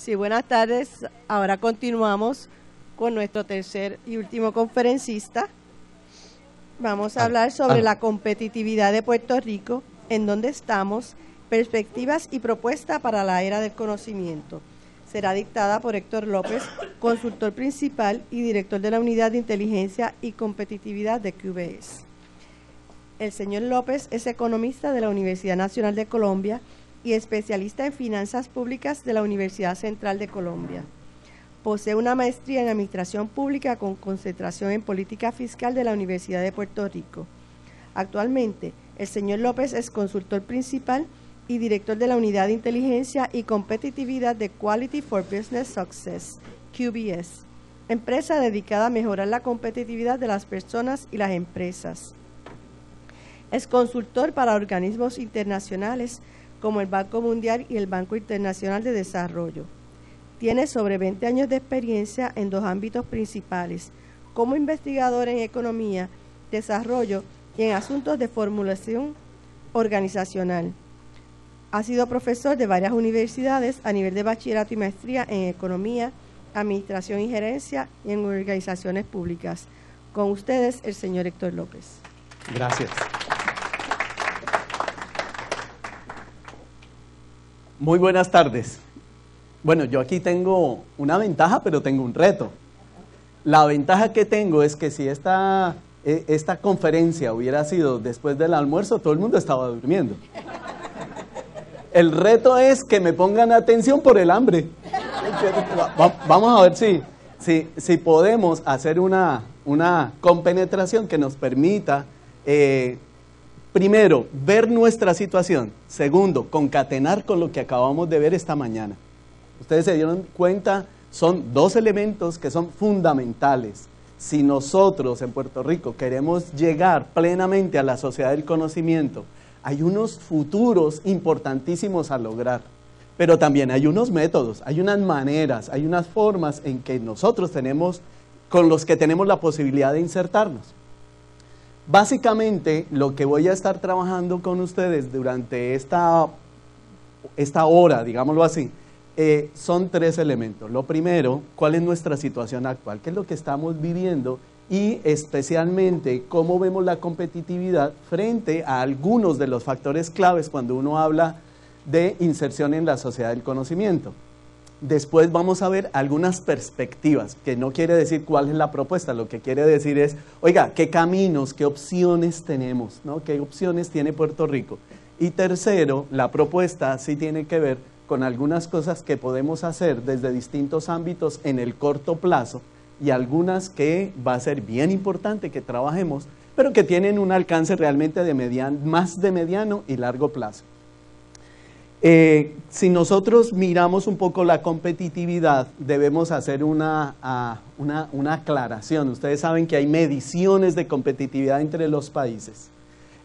Sí, buenas tardes. Ahora continuamos con nuestro tercer y último conferencista. Vamos a hablar sobre la competitividad de Puerto Rico, en dónde estamos, perspectivas y propuestas para la era del conocimiento. Será dictada por Héctor López, consultor principal y director de la Unidad de Inteligencia y Competitividad de QBS. El señor López es economista de la Universidad Nacional de Colombia y especialista en finanzas públicas de la Universidad Central de Colombia. Posee una maestría en Administración Pública con concentración en Política Fiscal de la Universidad de Puerto Rico. Actualmente, el señor López es consultor principal y director de la Unidad de Inteligencia y Competitividad de Quality for Business Success, QBS, empresa dedicada a mejorar la competitividad de las personas y las empresas. Es consultor para organismos internacionales como el Banco Mundial y el Banco Internacional de Desarrollo. Tiene sobre 20 años de experiencia en dos ámbitos principales, como investigador en economía, desarrollo y en asuntos de formulación organizacional. Ha sido profesor de varias universidades a nivel de bachillerato y maestría en economía, administración y gerencia y en organizaciones públicas. Con ustedes, el señor Héctor López. Gracias. Muy buenas tardes. Bueno, yo aquí tengo una ventaja, pero tengo un reto. La ventaja que tengo es que si esta conferencia hubiera sido después del almuerzo, todo el mundo estaba durmiendo. El reto es que me pongan atención por el hambre. Vamos a ver si podemos hacer una compenetración que nos permita, primero, ver nuestra situación. Segundo, concatenar con lo que acabamos de ver esta mañana. Ustedes se dieron cuenta, son dos elementos que son fundamentales. Si nosotros en Puerto Rico queremos llegar plenamente a la sociedad del conocimiento, hay unos futuros importantísimos a lograr, pero también hay unos métodos, hay unas maneras, hay unas formas en que nosotros con los que tenemos la posibilidad de insertarnos. Básicamente, lo que voy a estar trabajando con ustedes durante esta hora, digámoslo así, son tres elementos. Lo primero, ¿cuál es nuestra situación actual? ¿Qué es lo que estamos viviendo? Y especialmente, ¿cómo vemos la competitividad frente a algunos de los factores claves cuando uno habla de inserción en la sociedad del conocimiento? Después vamos a ver algunas perspectivas, que no quiere decir cuál es la propuesta, lo que quiere decir es, oiga, ¿qué caminos, qué opciones tenemos, ¿no? ¿Qué opciones tiene Puerto Rico? Y tercero, la propuesta sí tiene que ver con algunas cosas que podemos hacer desde distintos ámbitos en el corto plazo y algunas que va a ser bien importante que trabajemos, pero que tienen un alcance realmente más de mediano y largo plazo. Si nosotros miramos un poco la competitividad, debemos hacer una aclaración. Ustedes saben que hay mediciones de competitividad entre los países.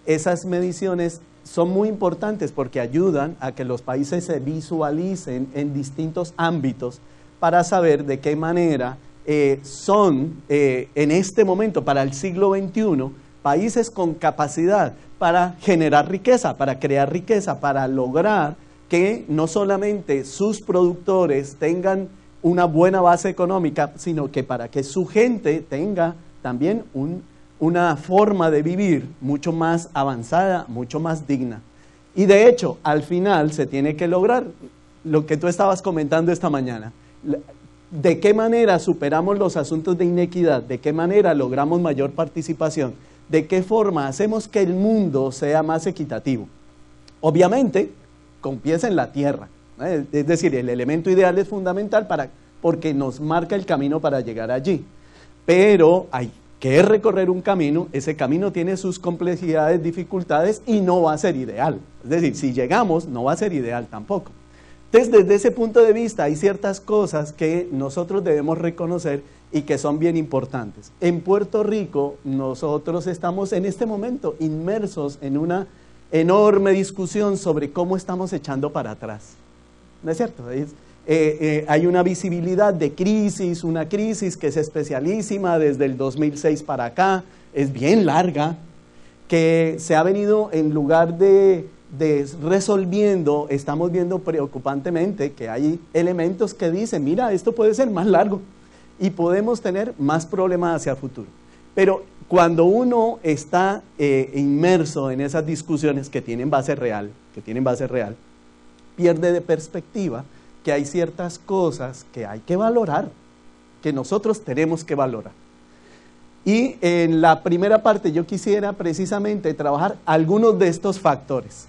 Esas mediciones son muy importantes porque ayudan a que los países se visualicen en distintos ámbitos para saber de qué manera son en este momento, para el siglo XXI, países con capacidad para generar riqueza, para crear riqueza, para lograr que no solamente sus productores tengan una buena base económica, sino que para que su gente tenga también una forma de vivir mucho más avanzada, mucho más digna. Y de hecho, al final se tiene que lograr lo que tú estabas comentando esta mañana. ¿De qué manera superamos los asuntos de inequidad? ¿De qué manera logramos mayor participación? ¿De qué forma hacemos que el mundo sea más equitativo? Obviamente, con pies en la tierra, ¿eh? Es decir, el elemento ideal es fundamental porque nos marca el camino para llegar allí. Pero hay que recorrer un camino, ese camino tiene sus complejidades, dificultades y no va a ser ideal. Es decir, si llegamos, no va a ser ideal tampoco. Entonces, desde ese punto de vista, hay ciertas cosas que nosotros debemos reconocer y que son bien importantes. En Puerto Rico, nosotros estamos en este momento inmersos en una enorme discusión sobre cómo estamos echando para atrás. ¿No es cierto? Hay una visibilidad de crisis, una crisis que es especialísima desde el 2006 para acá, es bien larga, que se ha venido en lugar de resolviendo, estamos viendo preocupantemente que hay elementos que dicen, mira, esto puede ser más largo y podemos tener más problemas hacia el futuro. Pero cuando uno está inmerso en esas discusiones que tienen base real, pierde de perspectiva que hay ciertas cosas que hay que valorar, que nosotros tenemos que valorar. Y en la primera parte yo quisiera precisamente trabajar algunos de estos factores.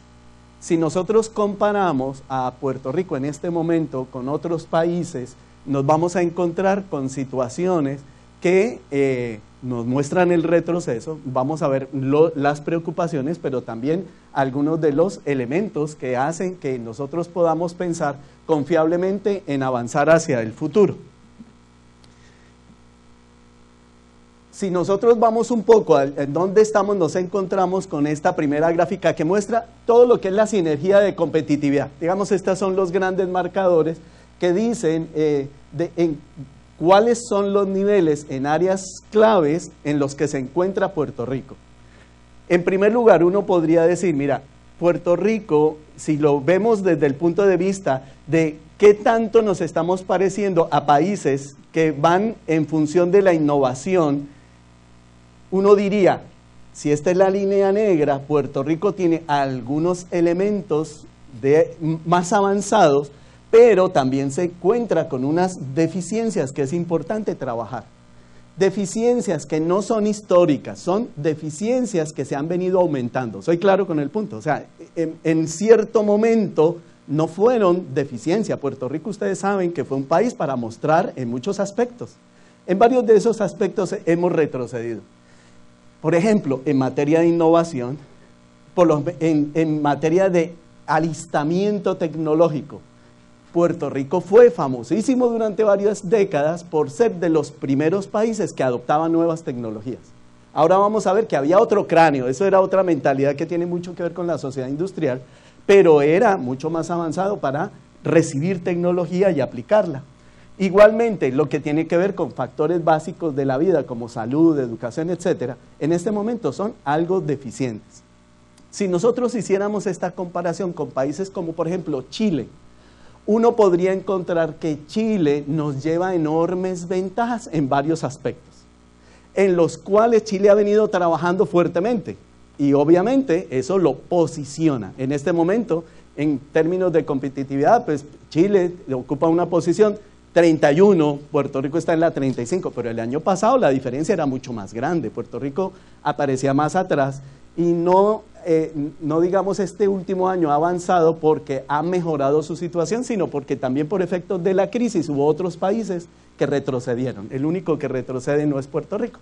Si nosotros comparamos a Puerto Rico en este momento con otros países, nos vamos a encontrar con situaciones que nos muestran el retroceso, vamos a ver las preocupaciones, pero también algunos de los elementos que hacen que nosotros podamos pensar confiablemente en avanzar hacia el futuro. Si nosotros vamos un poco a dónde estamos, nos encontramos con esta primera gráfica que muestra todo lo que es la sinergia de competitividad. Digamos, estos son los grandes marcadores que dicen cuáles son los niveles en áreas claves en los que se encuentra Puerto Rico. En primer lugar, uno podría decir, mira, Puerto Rico, si lo vemos desde el punto de vista de qué tanto nos estamos pareciendo a países que van en función de la innovación, uno diría, si esta es la línea negra, Puerto Rico tiene algunos elementos más avanzados, pero también se encuentra con unas deficiencias que es importante trabajar. Deficiencias que no son históricas, son deficiencias que se han venido aumentando. Soy claro con el punto, o sea, en cierto momento no fueron deficiencia. Puerto Rico, ustedes saben que fue un país para mostrar en muchos aspectos. En varios de esos aspectos hemos retrocedido. Por ejemplo, en materia de innovación, en materia de alistamiento tecnológico, Puerto Rico fue famosísimo durante varias décadas por ser de los primeros países que adoptaban nuevas tecnologías. Ahora vamos a ver que había otro cráneo, eso era otra mentalidad que tiene mucho que ver con la sociedad industrial, pero era mucho más avanzado para recibir tecnología y aplicarla. Igualmente, lo que tiene que ver con factores básicos de la vida, como salud, educación, etcétera, en este momento son algo deficientes. Si nosotros hiciéramos esta comparación con países como, por ejemplo, Chile, uno podría encontrar que Chile nos lleva enormes ventajas en varios aspectos, en los cuales Chile ha venido trabajando fuertemente, y obviamente eso lo posiciona. En este momento, en términos de competitividad, pues Chile ocupa una posición 31, Puerto Rico está en la 35, pero el año pasado la diferencia era mucho más grande. Puerto Rico aparecía más atrás y no digamos este último año ha avanzado porque ha mejorado su situación, sino porque también por efectos de la crisis hubo otros países que retrocedieron. El único que retrocede no es Puerto Rico.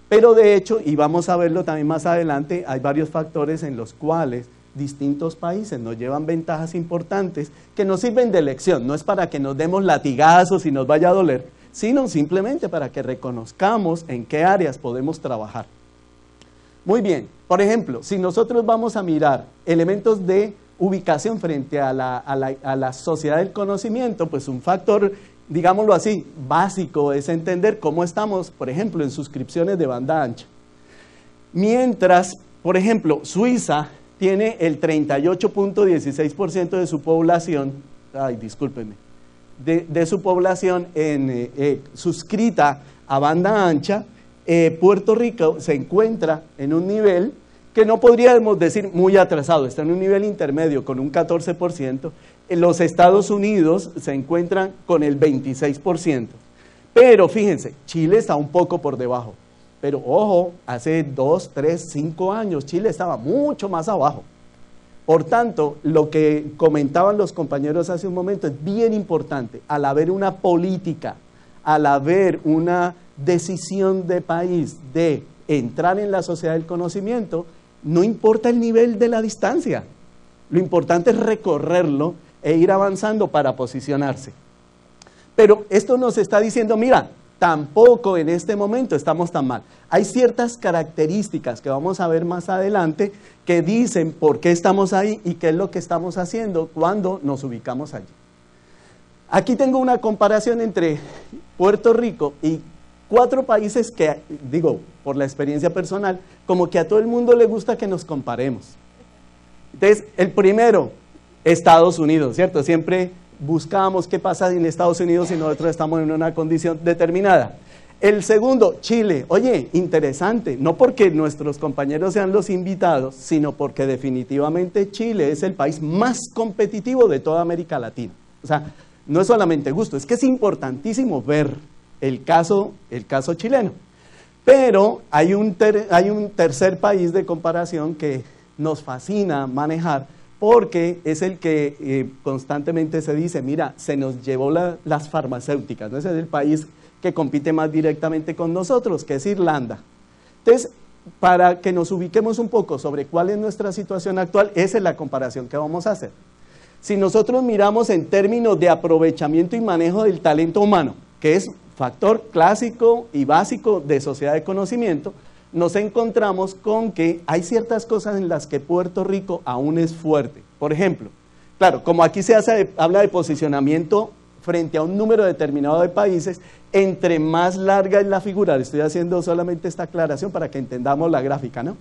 Pero de hecho, y vamos a verlo también más adelante, hay varios factores en los cuales distintos países nos llevan ventajas importantes que nos sirven de lección. No es para que nos demos latigazos y nos vaya a doler, sino simplemente para que reconozcamos en qué áreas podemos trabajar. Muy bien, por ejemplo, si nosotros vamos a mirar elementos de ubicación frente a la sociedad del conocimiento, pues un factor, digámoslo así, básico es entender cómo estamos, por ejemplo, en suscripciones de banda ancha. Mientras, por ejemplo, Suiza tiene el 38.16% de su población, de su población suscrita a banda ancha. Puerto Rico se encuentra en un nivel que no podríamos decir muy atrasado, está en un nivel intermedio con un 14%. En los Estados Unidos se encuentran con el 26%. Pero fíjense, Chile está un poco por debajo. Pero ojo, hace 2, 3, 5 años Chile estaba mucho más abajo. Por tanto, lo que comentaban los compañeros hace un momento es bien importante. Al haber una política, al haber una decisión de país de entrar en la sociedad del conocimiento, no importa el nivel de la distancia. Lo importante es recorrerlo e ir avanzando para posicionarse. Pero esto nos está diciendo, mira, tampoco en este momento estamos tan mal. Hay ciertas características que vamos a ver más adelante que dicen por qué estamos ahí y qué es lo que estamos haciendo cuando nos ubicamos allí. Aquí tengo una comparación entre Puerto Rico y 4 países que, digo, por la experiencia personal, como que a todo el mundo le gusta que nos comparemos. Entonces, el primero, Estados Unidos, ¿cierto? Siempre buscamos qué pasa en Estados Unidos si nosotros estamos en una condición determinada. El segundo, Chile. Oye, interesante, no porque nuestros compañeros sean los invitados, sino porque definitivamente Chile es el país más competitivo de toda América Latina. O sea, no es solamente gusto, es que es importantísimo ver el caso chileno. Pero hay un tercer país de comparación que nos fascina manejar, porque es el que constantemente se dice, mira, se nos llevó las farmacéuticas, ¿no? Ese es el país que compite más directamente con nosotros, que es Irlanda. Entonces, para que nos ubiquemos un poco sobre cuál es nuestra situación actual, esa es la comparación que vamos a hacer. Si nosotros miramos en términos de aprovechamiento y manejo del talento humano, que es factor clásico y básico de sociedad de conocimiento, nos encontramos con que hay ciertas cosas en las que Puerto Rico aún es fuerte. Por ejemplo, claro, como aquí habla de posicionamiento frente a un número determinado de países, entre más larga es la figura, estoy haciendo solamente esta aclaración para que entendamos la gráfica, ¿no?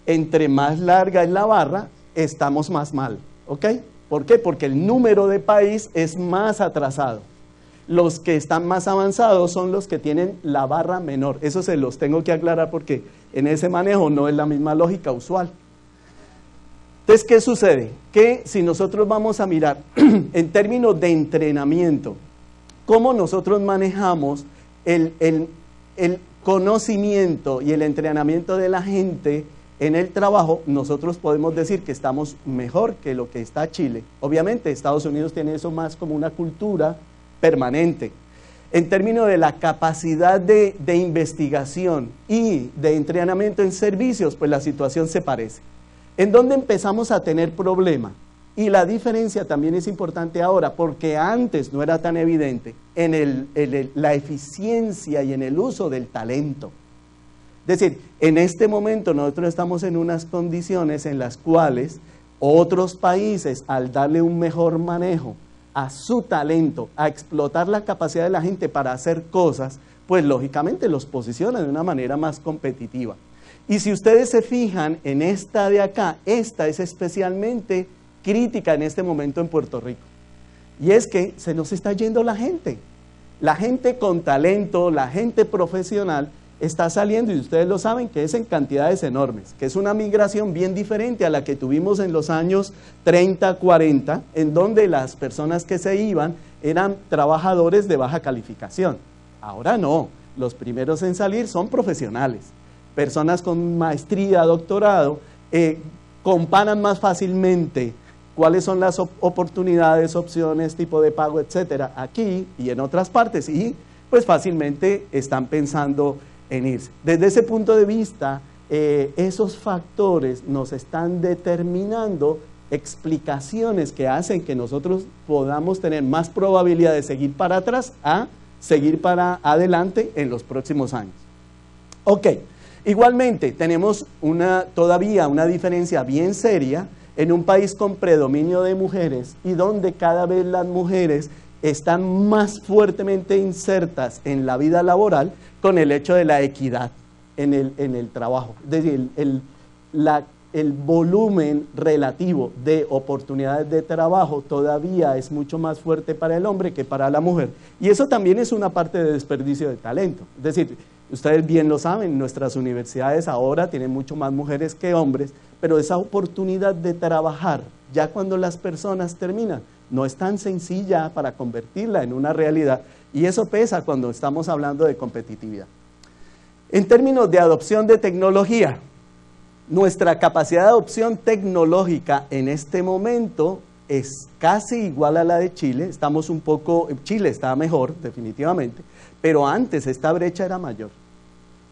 Entre más larga es la barra, estamos más mal, ¿ok? ¿Por qué? Porque el número de país es más atrasado. Los que están más avanzados son los que tienen la barra menor. Eso se los tengo que aclarar porque en ese manejo no es la misma lógica usual. Entonces, ¿qué sucede? Que si nosotros vamos a mirar en términos de entrenamiento, cómo nosotros manejamos el conocimiento y el entrenamiento de la gente en el trabajo, nosotros podemos decir que estamos mejor que lo que está Chile. Obviamente, Estados Unidos tiene eso más como una cultura permanente. En términos de la capacidad de investigación y de entrenamiento en servicios, pues la situación se parece. ¿En dónde empezamos a tener problema? Y la diferencia también es importante ahora, porque antes no era tan evidente en la eficiencia y en el uso del talento. Es decir, en este momento nosotros estamos en unas condiciones en las cuales otros países, al darle un mejor manejo a su talento, a explotar la capacidad de la gente para hacer cosas, pues lógicamente los posiciona de una manera más competitiva. Y si ustedes se fijan en esta de acá, esta es especialmente crítica en este momento en Puerto Rico. Y es que se nos está yendo la gente con talento, la gente profesional está saliendo, y ustedes lo saben, que es en cantidades enormes, que es una migración bien diferente a la que tuvimos en los años 30, 40, en donde las personas que se iban eran trabajadores de baja calificación. Ahora no, los primeros en salir son profesionales, personas con maestría, doctorado, comparan más fácilmente cuáles son las oportunidades, opciones, tipo de pago, etcétera, aquí y en otras partes, y pues fácilmente están pensando en irse. Desde ese punto de vista, esos factores nos están determinando explicaciones que hacen que nosotros podamos tener más probabilidad de seguir para atrás a seguir para adelante en los próximos años. Ok, igualmente tenemos todavía una diferencia bien seria en un país con predominio de mujeres y donde cada vez las mujeres están más fuertemente insertas en la vida laboral con el hecho de la equidad en el trabajo. Es decir, el volumen relativo de oportunidades de trabajo todavía es mucho más fuerte para el hombre que para la mujer. Y eso también es una parte de desperdicio de talento. Es decir, ustedes bien lo saben, nuestras universidades ahora tienen mucho más mujeres que hombres, pero esa oportunidad de trabajar, ya cuando las personas terminan, no es tan sencilla para convertirla en una realidad, y eso pesa cuando estamos hablando de competitividad. En términos de adopción de tecnología, nuestra capacidad de adopción tecnológica en este momento es casi igual a la de Chile. Chile está mejor definitivamente, pero antes esta brecha era mayor.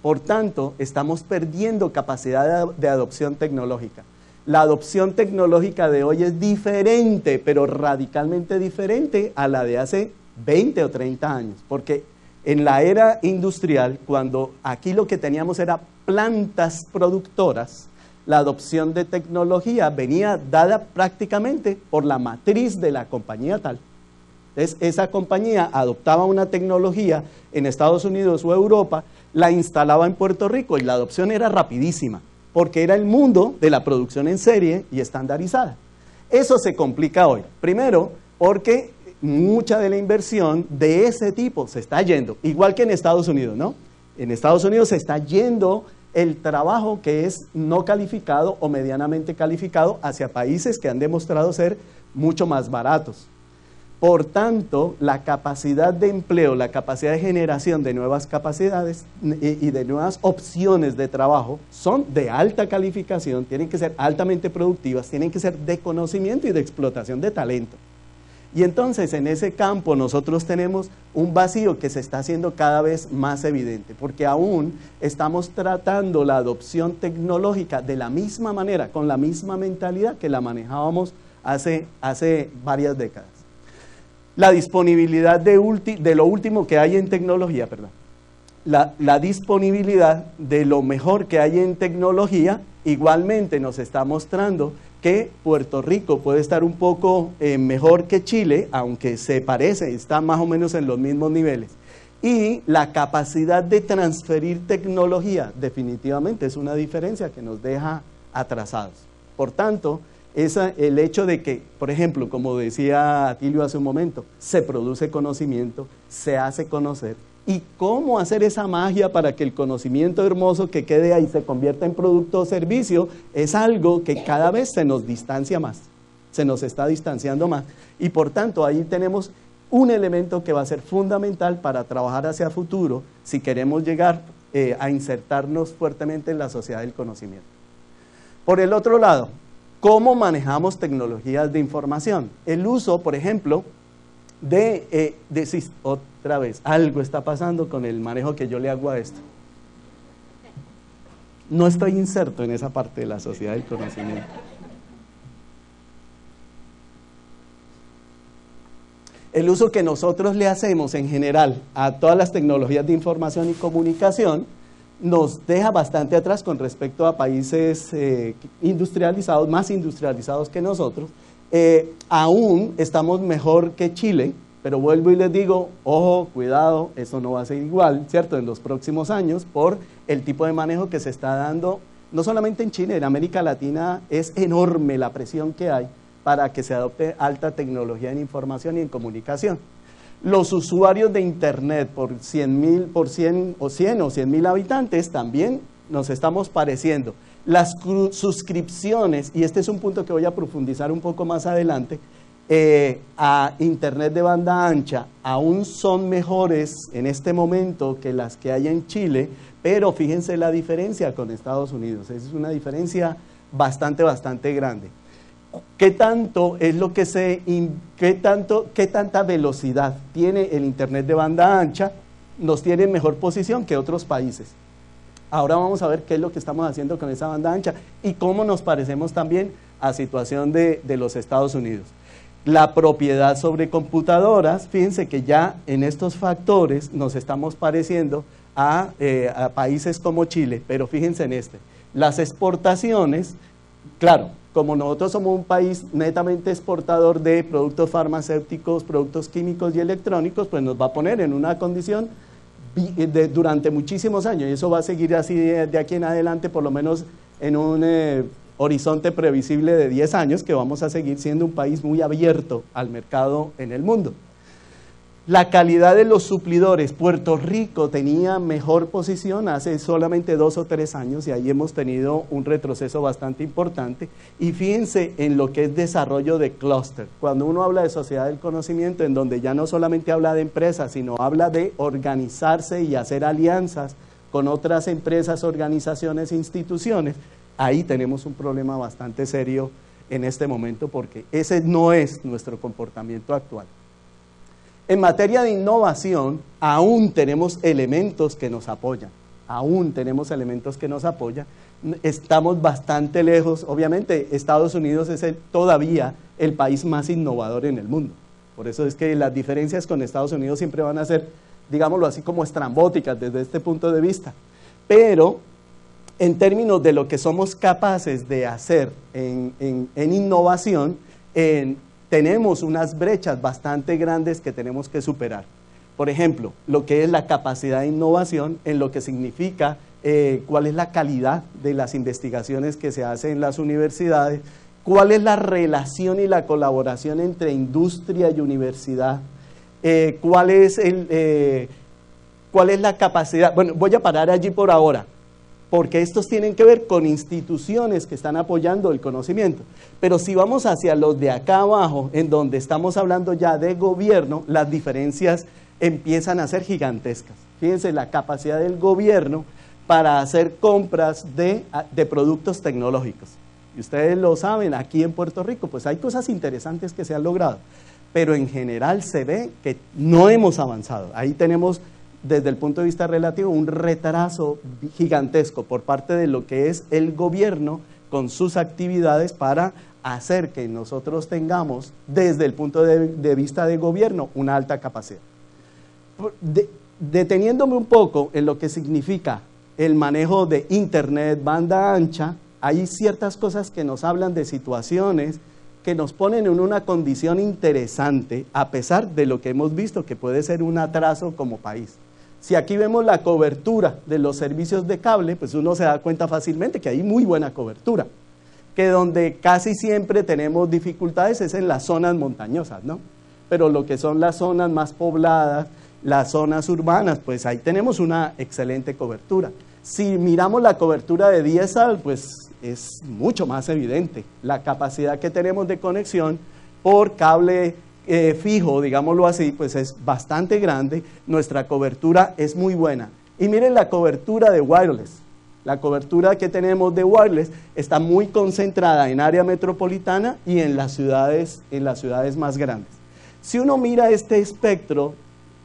Por tanto, estamos perdiendo capacidad de adopción tecnológica. La adopción tecnológica de hoy es diferente, pero radicalmente diferente a la de hace 20 o 30 años, porque en la era industrial, cuando aquí lo que teníamos era plantas productoras, la adopción de tecnología venía dada prácticamente por la matriz de la compañía tal. Entonces, esa compañía adoptaba una tecnología en Estados Unidos o Europa, la instalaba en Puerto Rico y la adopción era rapidísima. porque era el mundo de la producción en serie y estandarizada. Eso se complica hoy. Primero, porque mucha de la inversión de ese tipo se está yendo, igual que en Estados Unidos, ¿no? En Estados Unidos se está yendo el trabajo que es no calificado o medianamente calificado hacia países que han demostrado ser mucho más baratos. Por tanto, la capacidad de empleo, la capacidad de generación de nuevas capacidades y de nuevas opciones de trabajo son de alta calificación, tienen que ser altamente productivas, tienen que ser de conocimiento y de explotación de talento. Y entonces en ese campo nosotros tenemos un vacío que se está haciendo cada vez más evidente, porque aún estamos tratando la adopción tecnológica de la misma manera, con la misma mentalidad que la manejábamos hace varias décadas. La disponibilidad de lo último que hay en tecnología, perdón. La disponibilidad de lo mejor que hay en tecnología igualmente nos está mostrando que Puerto Rico puede estar un poco mejor que Chile, aunque se parece, está más o menos en los mismos niveles. Y la capacidad de transferir tecnología definitivamente es una diferencia que nos deja atrasados. Por tanto, el hecho de que, por ejemplo, como decía Atilio hace un momento, se produce conocimiento, se hace conocer, y cómo hacer esa magia para que el conocimiento hermoso que quede ahí se convierta en producto o servicio, es algo que cada vez se nos distancia más, se nos está distanciando más, y por tanto ahí tenemos un elemento que va a ser fundamental para trabajar hacia futuro si queremos llegar a insertarnos fuertemente en la sociedad del conocimiento. Por el otro lado, ¿cómo manejamos tecnologías de información? El uso, por ejemplo, otra vez, algo está pasando con el manejo que yo le hago a esto. No estoy inserto en esa parte de la sociedad del conocimiento. El uso que nosotros le hacemos en general a todas las tecnologías de información y comunicación nos deja bastante atrás con respecto a países industrializados, más industrializados que nosotros. Aún estamos mejor que Chile, pero vuelvo y les digo, ojo, cuidado, eso no va a ser igual, ¿cierto?, en los próximos años, por el tipo de manejo que se está dando, no solamente en Chile, en América Latina es enorme la presión que hay para que se adopte alta tecnología en información y en comunicación. Los usuarios de Internet por 100 o 100.000 habitantes también nos estamos pareciendo. Las suscripciones, y este es un punto que voy a profundizar un poco más adelante, a Internet de banda ancha aún son mejores en este momento que las que hay en Chile, pero fíjense la diferencia con Estados Unidos, es una diferencia bastante grande. ¿Qué tanto es lo que qué tanta velocidad tiene el Internet de banda ancha? Nos tiene en mejor posición que otros países. Ahora vamos a ver qué es lo que estamos haciendo con esa banda ancha y cómo nos parecemos también a situación de los Estados Unidos. La propiedad sobre computadoras, fíjense que ya en estos factores nos estamos pareciendo a países como Chile, pero fíjense en las exportaciones, claro, como nosotros somos un país netamente exportador de productos farmacéuticos, productos químicos y electrónicos, pues nos va a poner en una condición durante muchísimos años, y eso va a seguir así de aquí en adelante, por lo menos en un horizonte previsible de 10 años, que vamos a seguir siendo un país muy abierto al mercado en el mundo. La calidad de los suplidores, Puerto Rico tenía mejor posición hace solamente 2 o 3 años y ahí hemos tenido un retroceso bastante importante. Y fíjense en lo que es desarrollo de clúster. Cuando uno habla de sociedad del conocimiento, en donde ya no solamente habla de empresas, sino habla de organizarse y hacer alianzas con otras empresas, organizaciones, instituciones, ahí tenemos un problema bastante serio en este momento porque ese no es nuestro comportamiento actual. En materia de innovación, aún tenemos elementos que nos apoyan, estamos bastante lejos, obviamente Estados Unidos es todavía el país más innovador en el mundo, por eso es que las diferencias con Estados Unidos siempre van a ser, digámoslo así, como estrambóticas desde este punto de vista, pero en términos de lo que somos capaces de hacer en innovación, tenemos unas brechas bastante grandes que tenemos que superar. Por ejemplo, lo que es la capacidad de innovación en lo que significa cuál es la calidad de las investigaciones que se hacen en las universidades, cuál es la relación y la colaboración entre industria y universidad, cuál es la capacidad. Bueno, voy a parar allí por ahora, porque estos tienen que ver con instituciones que están apoyando el conocimiento. Pero si vamos hacia los de acá abajo, en donde estamos hablando ya de gobierno, las diferencias empiezan a ser gigantescas. Fíjense la capacidad del gobierno para hacer compras de productos tecnológicos. Y ustedes lo saben, aquí en Puerto Rico, pues hay cosas interesantes que se han logrado, pero en general se ve que no hemos avanzado. Ahí tenemos, desde el punto de vista relativo, un retraso gigantesco por parte de lo que es el gobierno con sus actividades para hacer que nosotros tengamos, desde el punto de vista de gobierno, una alta capacidad. Deteniéndome un poco en lo que significa el manejo de Internet, banda ancha, hay ciertas cosas que nos hablan de situaciones que nos ponen en una condición interesante, a pesar de lo que hemos visto que puede ser un atraso como país. Si aquí vemos la cobertura de los servicios de cable, pues uno se da cuenta fácilmente que hay muy buena cobertura, que donde casi siempre tenemos dificultades es en las zonas montañosas, ¿no? Pero lo que son las zonas más pobladas, las zonas urbanas, pues ahí tenemos una excelente cobertura. Si miramos la cobertura de DSL, pues es mucho más evidente la capacidad que tenemos de conexión por cable fijo, digámoslo así, pues es bastante grande, nuestra cobertura es muy buena. Y miren la cobertura de wireless, la cobertura que tenemos de wireless está muy concentrada en área metropolitana y en las ciudades más grandes. Si uno mira este espectro,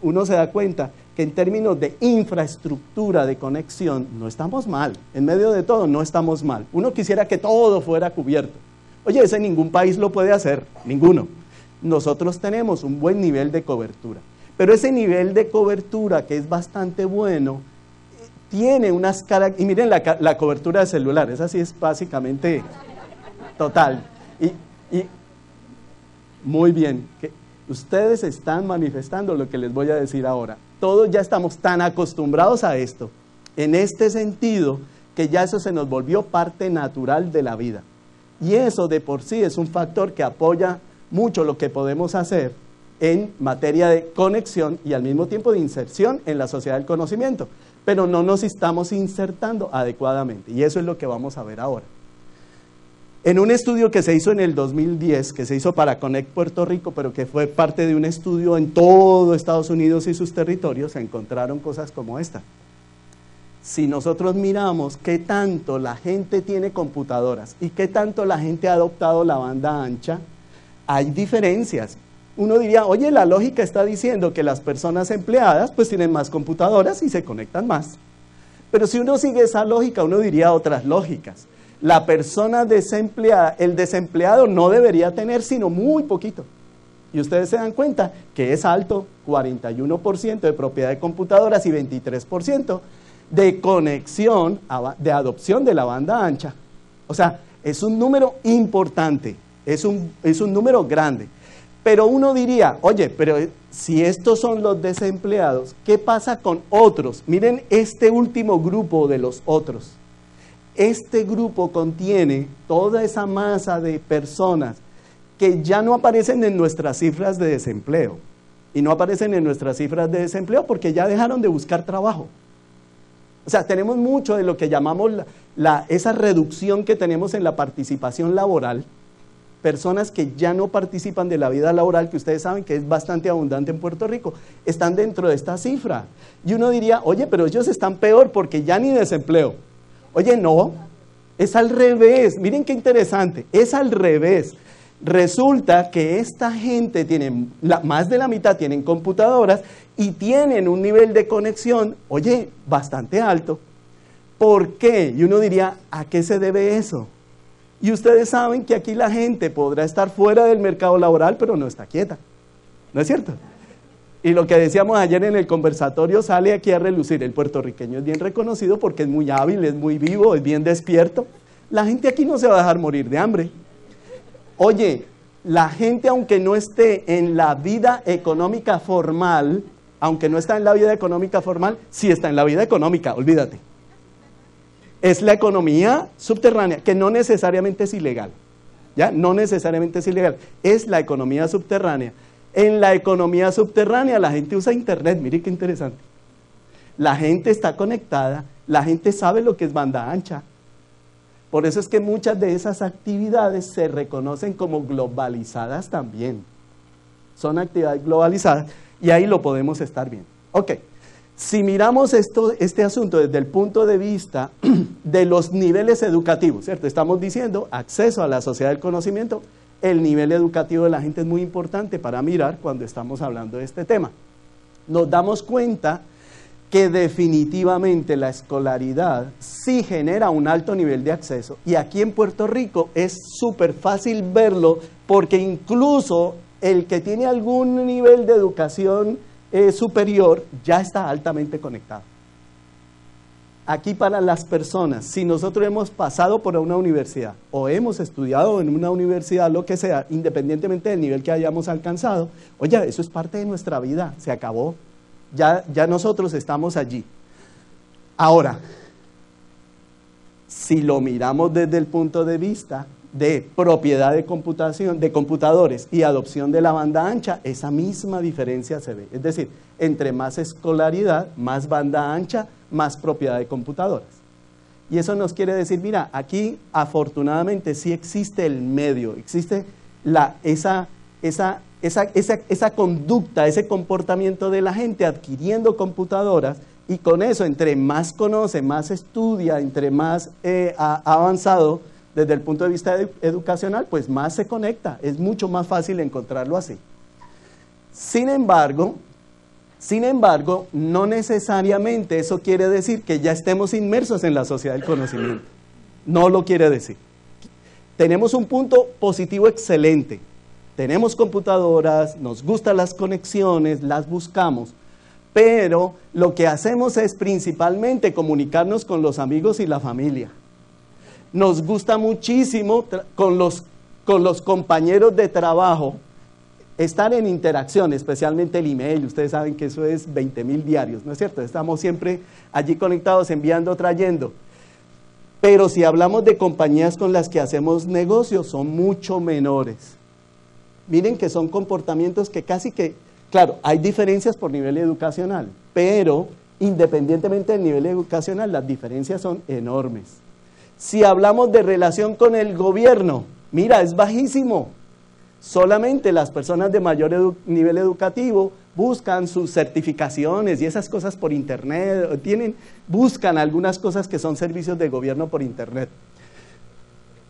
uno se da cuenta que en términos de infraestructura de conexión no estamos mal, en medio de todo no estamos mal. Uno quisiera que todo fuera cubierto. Oye, ese ningún país lo puede hacer, ninguno. Nosotros tenemos un buen nivel de cobertura, pero ese nivel de cobertura que es bastante bueno, tiene unas características, y miren la cobertura de celular, esa sí es básicamente total. Y muy bien, que ustedes están manifestando lo que les voy a decir ahora. Todos ya estamos tan acostumbrados a esto, en este sentido, que ya eso se nos volvió parte natural de la vida. Y eso de por sí es un factor que apoya mucho lo que podemos hacer en materia de conexión y al mismo tiempo de inserción en la sociedad del conocimiento. Pero no nos estamos insertando adecuadamente, y eso es lo que vamos a ver ahora. En un estudio que se hizo en el 2010, que se hizo para Connect Puerto Rico, pero que fue parte de un estudio en todo Estados Unidos y sus territorios, se encontraron cosas como esta. Si nosotros miramos qué tanto la gente tiene computadoras y qué tanto la gente ha adoptado la banda ancha, hay diferencias. Uno diría, oye, la lógica está diciendo que las personas empleadas pues tienen más computadoras y se conectan más. Pero si uno sigue esa lógica, uno diría otras lógicas. La persona desempleada, el desempleado no debería tener sino muy poquito. Y ustedes se dan cuenta que es alto, 41% de propiedad de computadoras y 23% de conexión, de adopción de la banda ancha. O sea, es un número importante, es un número grande. Pero uno diría, oye, pero si estos son los desempleados, ¿qué pasa con otros? Miren este último grupo de los otros. Este grupo contiene toda esa masa de personas que ya no aparecen en nuestras cifras de desempleo. Y no aparecen en nuestras cifras de desempleo porque ya dejaron de buscar trabajo. O sea, tenemos mucho de lo que llamamos esa reducción que tenemos en la participación laboral. Personas que ya no participan de la vida laboral, que ustedes saben que es bastante abundante en Puerto Rico, están dentro de esta cifra. Y uno diría, oye, pero ellos están peor porque ya ni desempleo. Oye, no, es al revés. Miren qué interesante, es al revés. Resulta que esta gente tiene, más de la mitad tienen computadoras y tienen un nivel de conexión, oye, bastante alto. ¿Por qué? Y uno diría, ¿a qué se debe eso? Y ustedes saben que aquí la gente podrá estar fuera del mercado laboral, pero no está quieta. ¿No es cierto? Y lo que decíamos ayer en el conversatorio sale aquí a relucir. El puertorriqueño es bien reconocido porque es muy hábil, es muy vivo, es bien despierto. La gente aquí no se va a dejar morir de hambre. Oye, la gente aunque no esté en la vida económica formal, sí está en la vida económica, olvídate. Es la economía subterránea, que no necesariamente es ilegal. ¿Ya? No necesariamente es ilegal. Es la economía subterránea. En la economía subterránea la gente usa internet. Mire qué interesante. La gente está conectada, la gente sabe lo que es banda ancha. Por eso es que muchas de esas actividades se reconocen como globalizadas también. Son actividades globalizadas y ahí lo podemos estar viendo. Ok, si miramos este asunto desde el punto de vista de los niveles educativos, ¿cierto? Estamos diciendo acceso a la sociedad del conocimiento, el nivel educativo de la gente es muy importante para mirar cuando estamos hablando de este tema. Nos damos cuenta que definitivamente la escolaridad sí genera un alto nivel de acceso y aquí en Puerto Rico es súper fácil verlo porque incluso el que tiene algún nivel de educación superior ya está altamente conectado. Aquí para las personas, si nosotros hemos pasado por una universidad o hemos estudiado en una universidad, lo que sea, independientemente del nivel que hayamos alcanzado, oye, eso es parte de nuestra vida, se acabó. Ya nosotros estamos allí. Ahora, si lo miramos desde el punto de vista de propiedad de computación, de computadores y adopción de la banda ancha, esa misma diferencia se ve. Es decir, entre más escolaridad, más banda ancha, más propiedad de computadoras. Y eso nos quiere decir, mira, aquí afortunadamente sí existe el medio, existe esa conducta, ese comportamiento de la gente adquiriendo computadoras y con eso, entre más conoce, más estudia, entre más ha avanzado desde el punto de vista educacional, pues más se conecta, es mucho más fácil encontrarlo así. Sin embargo, no necesariamente eso quiere decir que ya estemos inmersos en la sociedad del conocimiento, no lo quiere decir. Tenemos un punto positivo excelente. Tenemos computadoras, nos gustan las conexiones, las buscamos, pero lo que hacemos es principalmente comunicarnos con los amigos y la familia. Nos gusta muchísimo con los compañeros de trabajo estar en interacción, especialmente el email. Ustedes saben que eso es 20,000 diarios, ¿no es cierto? Estamos siempre allí conectados, enviando, trayendo. Pero si hablamos de compañías con las que hacemos negocios, son mucho menores. Miren que son comportamientos que casi que, claro, hay diferencias por nivel educacional, pero independientemente del nivel educacional, las diferencias son enormes. Si hablamos de relación con el gobierno, mira, es bajísimo. Solamente las personas de mayor nivel educativo buscan sus certificaciones y esas cosas por internet, buscan algunas cosas que son servicios de gobierno por internet.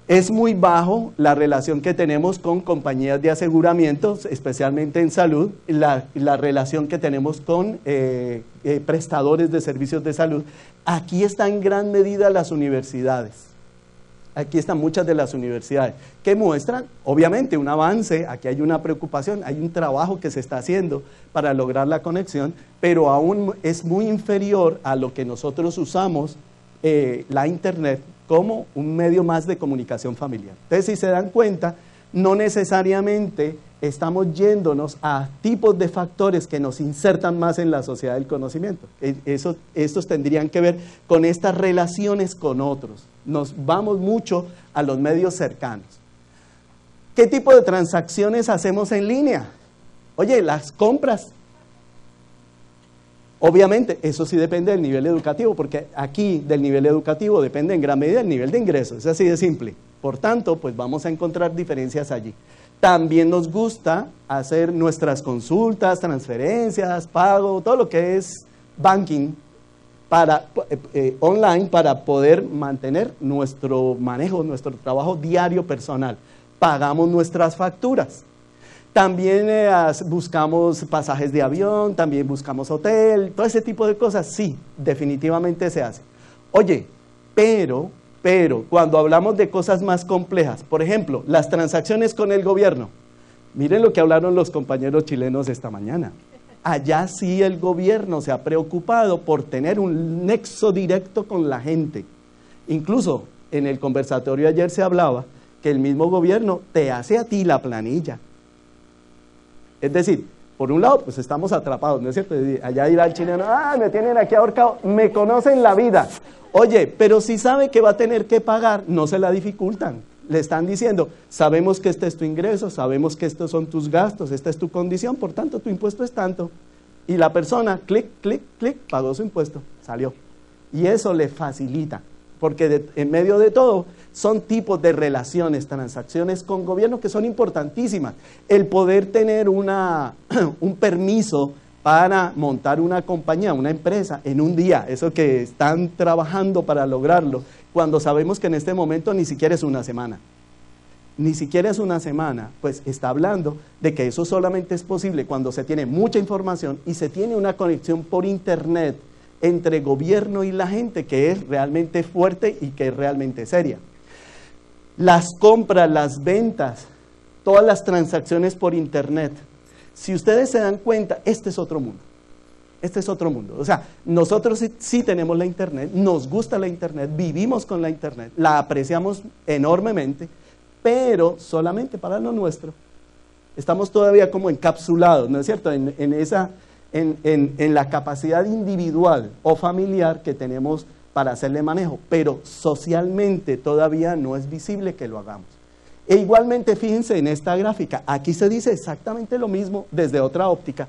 Es muy bajo la relación que tenemos con compañías de aseguramiento, especialmente en salud, la relación que tenemos con prestadores de servicios de salud. Aquí están en gran medida las universidades. Aquí están muchas de las universidades que muestran, obviamente, un avance. Aquí hay una preocupación, hay un trabajo que se está haciendo para lograr la conexión, pero aún es muy inferior a lo que nosotros usamos la internet como un medio más de comunicación familiar. Entonces, si se dan cuenta, no necesariamente estamos yéndonos a tipos de factores que nos insertan más en la sociedad del conocimiento. Estos tendrían que ver con estas relaciones con otros. Nos vamos mucho a los medios cercanos. ¿Qué tipo de transacciones hacemos en línea? Oye, las compras. Obviamente, eso sí depende del nivel educativo, porque aquí del nivel educativo depende en gran medida el nivel de ingresos, es así de simple. Por tanto, pues vamos a encontrar diferencias allí. También nos gusta hacer nuestras consultas, transferencias, pago, todo lo que es banking online para poder mantener nuestro manejo, nuestro trabajo diario personal. Pagamos nuestras facturas. También buscamos pasajes de avión, también buscamos hotel, todo ese tipo de cosas, sí, definitivamente se hace. Oye, pero cuando hablamos de cosas más complejas, por ejemplo, las transacciones con el gobierno, miren lo que hablaron los compañeros chilenos esta mañana. Allá sí el gobierno se ha preocupado por tener un nexo directo con la gente. Incluso en el conversatorio ayer se hablaba que el mismo gobierno te hace a ti la planilla. Es decir, Por un lado, pues estamos atrapados, ¿no es cierto? Allá irá el chileno, me tienen aquí ahorcado, me conocen la vida. Oye, pero si sabe que va a tener que pagar, no se la dificultan. Le están diciendo, sabemos que este es tu ingreso, sabemos que estos son tus gastos, esta es tu condición, por tanto tu impuesto es tanto. Y la persona, clic, clic, clic, pagó su impuesto, salió. Y eso le facilita, porque en medio de todo son tipos de relaciones, transacciones con gobierno que son importantísimas. El poder tener un permiso para montar una compañía, una empresa en un día, eso que están trabajando para lograrlo, cuando sabemos que en este momento ni siquiera es una semana. Ni siquiera es una semana, pues está hablando de que eso solamente es posible cuando se tiene mucha información y se tiene una conexión por internet entre gobierno y la gente que es realmente fuerte y que es realmente seria. Las compras, las ventas, todas las transacciones por internet, si ustedes se dan cuenta, este es otro mundo. Este es otro mundo. O sea, nosotros sí tenemos la internet, nos gusta la internet, vivimos con la internet, la apreciamos enormemente, pero solamente para lo nuestro. Estamos todavía como encapsulados, ¿no es cierto?, en la capacidad individual o familiar que tenemos para hacerle manejo, pero socialmente todavía no es visible que lo hagamos. E igualmente, fíjense en esta gráfica, aquí se dice exactamente lo mismo desde otra óptica.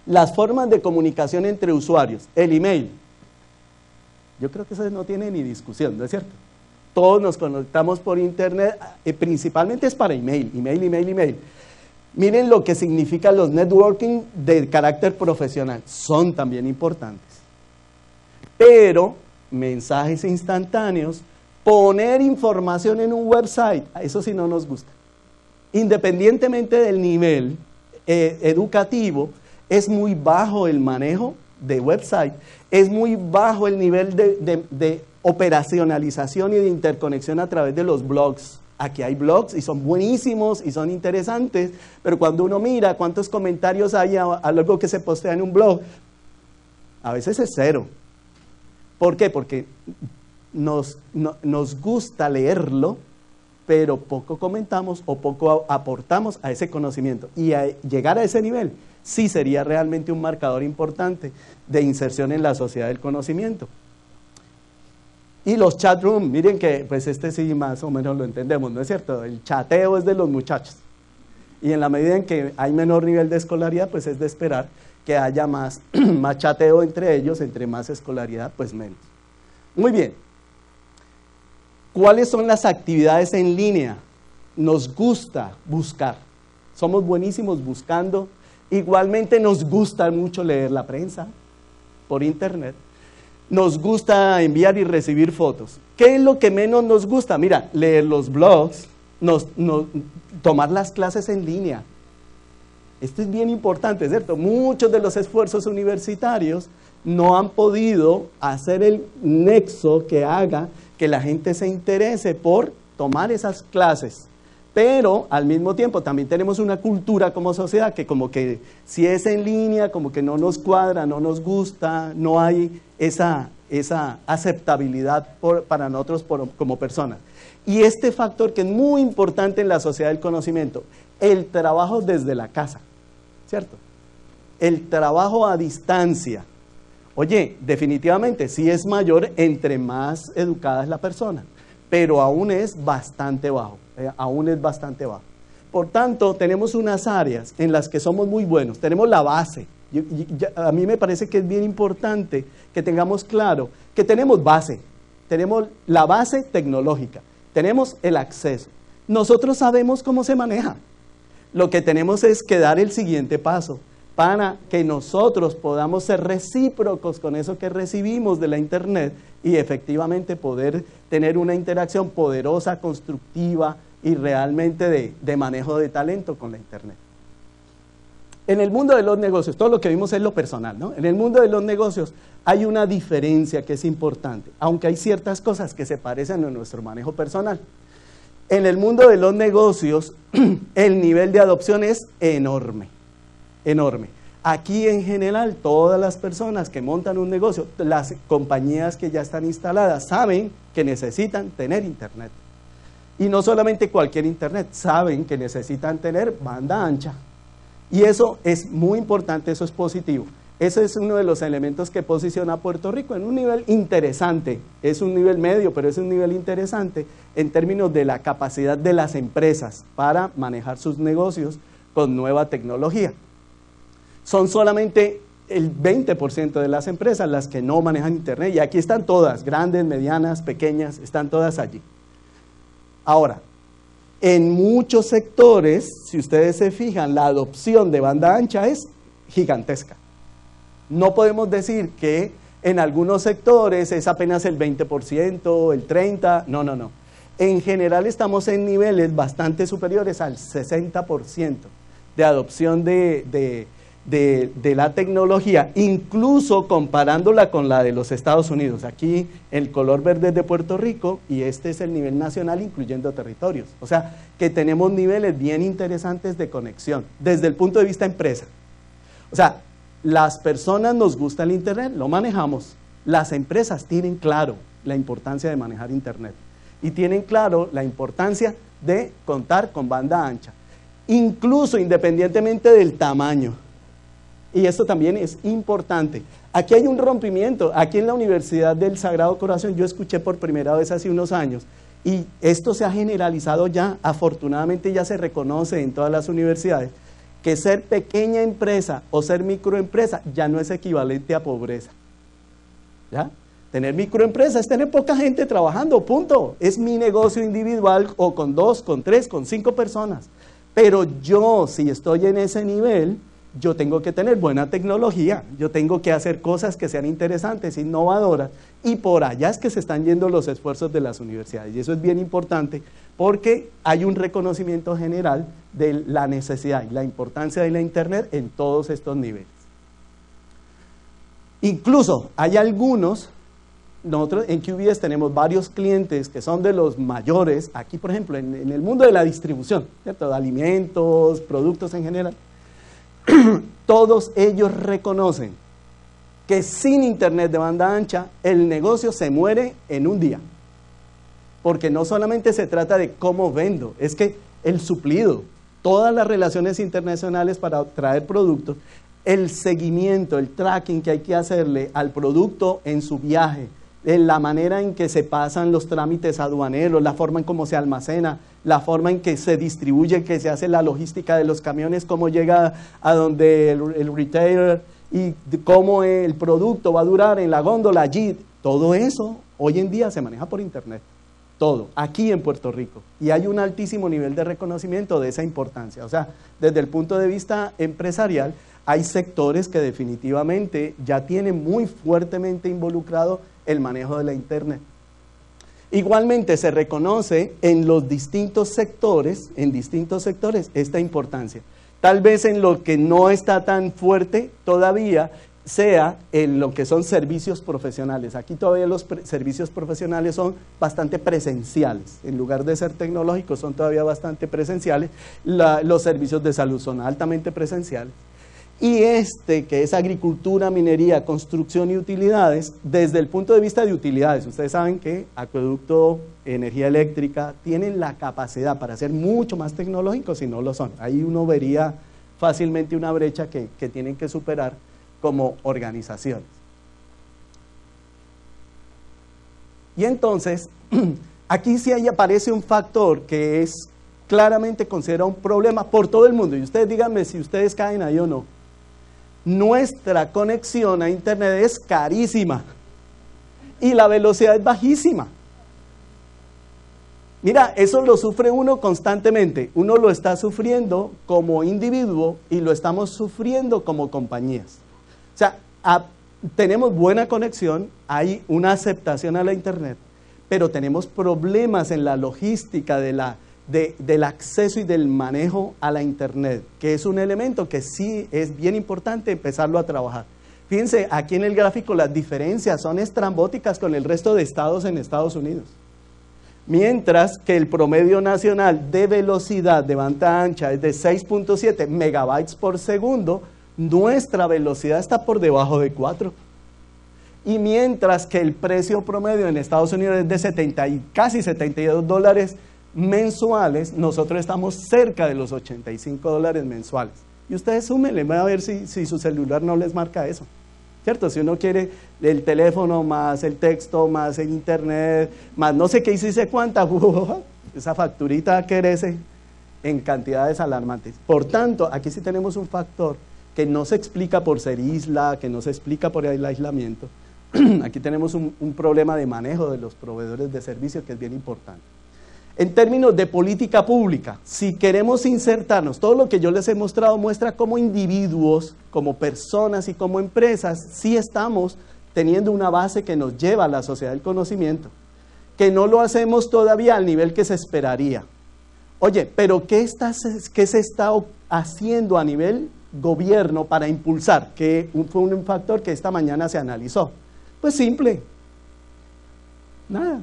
Las formas de comunicación entre usuarios, el email, yo creo que eso no tiene ni discusión, ¿no es cierto? Todos nos conectamos por internet, principalmente es para email. Miren lo que significan los networking de carácter profesional, son también importantes. Pero mensajes instantáneos, poner información en un website, eso sí no nos gusta. Independientemente del nivel educativo, es muy bajo el manejo de website, es muy bajo el nivel de operacionalización y de interconexión a través de los blogs. Aquí hay blogs y son buenísimos y son interesantes, pero cuando uno mira cuántos comentarios hay a algo que se postea en un blog, a veces es cero. ¿Por qué? Porque nos gusta leerlo, pero poco comentamos o poco aportamos a ese conocimiento. Y a llegar a ese nivel sí sería realmente un marcador importante de inserción en la sociedad del conocimiento. Y los chat room, miren que pues este sí más o menos lo entendemos, ¿no es cierto? El chateo es de los muchachos. Y en la medida en que hay menor nivel de escolaridad, pues es de esperar que haya más chateo entre ellos, entre más escolaridad, pues menos. Muy bien. ¿Cuáles son las actividades en línea? Nos gusta buscar. Somos buenísimos buscando. Igualmente nos gusta mucho leer la prensa por internet. Nos gusta enviar y recibir fotos. ¿Qué es lo que menos nos gusta? Mira, leer los blogs, tomar las clases en línea. Esto es bien importante, ¿cierto? Muchos de los esfuerzos universitarios no han podido hacer el nexo que haga que la gente se interese por tomar esas clases. Pero al mismo tiempo también tenemos una cultura como sociedad que como que si es en línea, como que no nos cuadra, no nos gusta, no hay esa aceptabilidad para nosotros como personas. Y este factor que es muy importante en la sociedad del conocimiento, el trabajo desde la casa, ¿cierto? El trabajo a distancia. Oye, definitivamente sí es mayor entre más educada es la persona, pero aún es bastante bajo. Por tanto, tenemos unas áreas en las que somos muy buenos. Tenemos la base. A mí me parece que es bien importante que tengamos claro que tenemos base. Tenemos la base tecnológica. Tenemos el acceso. Nosotros sabemos cómo se maneja. Lo que tenemos es que dar el siguiente paso para que nosotros podamos ser recíprocos con eso que recibimos de la internet y efectivamente poder tener una interacción poderosa, constructiva y realmente de manejo de talento con la internet. En el mundo de los negocios, todo lo que vimos es lo personal, ¿no? En el mundo de los negocios hay una diferencia que es importante, aunque hay ciertas cosas que se parecen a nuestro manejo personal. En el mundo de los negocios, el nivel de adopción es enorme, enorme. Aquí en general, todas las personas que montan un negocio, las compañías que ya están instaladas, saben que necesitan tener internet. Y no solamente cualquier internet, saben que necesitan tener banda ancha. Y eso es muy importante, eso es positivo. Ese es uno de los elementos que posiciona a Puerto Rico en un nivel interesante. Es un nivel medio, pero es un nivel interesante en términos de la capacidad de las empresas para manejar sus negocios con nueva tecnología. Son solamente el 20% de las empresas las que no manejan Internet, y aquí están todas, grandes, medianas, pequeñas, están todas allí. Ahora, en muchos sectores, si ustedes se fijan, la adopción de banda ancha es gigantesca. No podemos decir que en algunos sectores es apenas el 20%, el 30%, no, no, no. En general estamos en niveles bastante superiores al 60% de adopción de la tecnología, incluso comparándola con la de los Estados Unidos. Aquí el color verde es de Puerto Rico y este es el nivel nacional incluyendo territorios. O sea, que tenemos niveles bien interesantes de conexión desde el punto de vista empresa. O sea, las personas nos gusta el Internet, lo manejamos. Las empresas tienen claro la importancia de manejar Internet y tienen claro la importancia de contar con banda ancha, incluso independientemente del tamaño. Y esto también es importante. Aquí hay un rompimiento. Aquí en la Universidad del Sagrado Corazón yo escuché por primera vez hace unos años, y esto se ha generalizado ya, afortunadamente ya se reconoce en todas las universidades, que ser pequeña empresa o ser microempresa ya no es equivalente a pobreza. ¿Ya? Tener microempresa es tener poca gente trabajando, punto. Es mi negocio individual o con 2, con 3, con 5 personas. Pero yo, si estoy en ese nivel, yo tengo que tener buena tecnología, yo tengo que hacer cosas que sean interesantes, innovadoras, y por allá es que se están yendo los esfuerzos de las universidades, y eso es bien importante porque hay un reconocimiento general de la necesidad y la importancia de la Internet en todos estos niveles. Incluso hay algunos, nosotros en QBS tenemos varios clientes que son de los mayores, aquí por ejemplo en el mundo de la distribución, ¿cierto? De alimentos, productos en general. Todos ellos reconocen que sin Internet de banda ancha el negocio se muere en un día, porque no solamente se trata de cómo vendo, es que el suplido, todas las relaciones internacionales para traer productos, el seguimiento, el tracking que hay que hacerle al producto en su viaje, la manera en que se pasan los trámites aduaneros, la forma en cómo se almacena, la forma en que se distribuye, que se hace la logística de los camiones, cómo llega a donde el retailer y cómo el producto va a durar en la góndola allí. Todo eso hoy en día se maneja por Internet, todo, aquí en Puerto Rico. Y hay un altísimo nivel de reconocimiento de esa importancia. O sea, desde el punto de vista empresarial, hay sectores que definitivamente ya tienen muy fuertemente involucrado el manejo de la Internet. Igualmente se reconoce en los distintos sectores, esta importancia. Tal vez en lo que no está tan fuerte todavía sea en lo que son servicios profesionales. Aquí todavía los servicios profesionales son bastante presenciales. En lugar de ser tecnológicos, son todavía bastante presenciales. Los servicios de salud son altamente presenciales. Y que es agricultura, minería, construcción y utilidades, desde el punto de vista de utilidades, ustedes saben que acueducto, energía eléctrica, tienen la capacidad para ser mucho más tecnológicos si no lo son. Ahí uno vería fácilmente una brecha que tienen que superar como organizaciones. Y entonces, aquí sí ahí aparece un factor que es claramente considerado un problema por todo el mundo, y ustedes díganme si ustedes caen ahí o no. Nuestra conexión a Internet es carísima y la velocidad es bajísima. Mira, eso lo sufre uno constantemente. Uno lo está sufriendo como individuo y lo estamos sufriendo como compañías. O sea, tenemos buena conexión, hay una aceptación a la Internet, pero tenemos problemas en la logística del acceso y del manejo a la Internet, que es un elemento que sí es bien importante empezarlo a trabajar. Fíjense, aquí en el gráfico las diferencias son estrambóticas con el resto de estados en Estados Unidos. Mientras que el promedio nacional de velocidad de banda ancha es de 6.7 megabytes por segundo, nuestra velocidad está por debajo de 4. Y mientras que el precio promedio en Estados Unidos es de casi $72 mensuales, nosotros estamos cerca de los $85 mensuales. Y ustedes súmenle, van a ver si su celular no les marca eso. ¿Cierto? Si uno quiere el teléfono más el texto, más el internet, más no sé qué y si sé cuánta, esa facturita crece en cantidades alarmantes. Por tanto, aquí sí tenemos un factor que no se explica por ser isla, que no se explica por el aislamiento. Aquí tenemos un problema de manejo de los proveedores de servicios que es bien importante. En términos de política pública, si queremos insertarnos, todo lo que yo les he mostrado muestra como individuos, como personas y como empresas, sí estamos teniendo una base que nos lleva a la sociedad del conocimiento, que no lo hacemos todavía al nivel que se esperaría. Oye, pero ¿qué se está haciendo a nivel gobierno para impulsar? Que fue un factor que esta mañana se analizó. Pues simple, nada.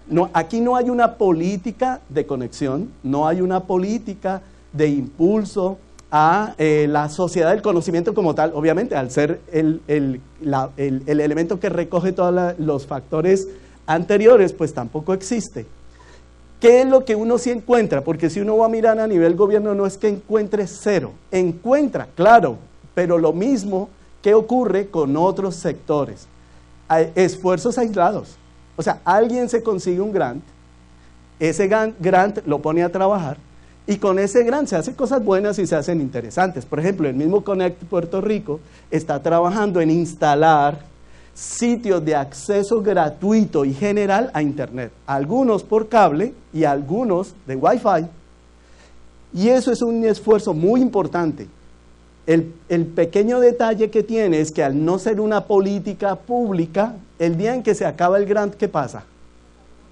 No, aquí no hay una política de conexión, no hay una política de impulso a la sociedad del conocimiento como tal, obviamente al ser el elemento que recoge todos los factores anteriores, pues tampoco existe. ¿Qué es lo que uno sí encuentra? Porque si uno va a mirar a nivel gobierno no es que encuentre cero, encuentra, claro, pero lo mismo que ocurre con otros sectores, esfuerzos aislados. O sea, alguien se consigue un grant, ese grant lo pone a trabajar y con ese grant se hacen cosas buenas y se hacen interesantes. Por ejemplo, el mismo Connect Puerto Rico está trabajando en instalar sitios de acceso gratuito y general a Internet, algunos por cable y algunos de Wi-Fi. Y eso es un esfuerzo muy importante. El pequeño detalle que tiene es que al no ser una política pública, el día en que se acaba el grant, ¿qué pasa?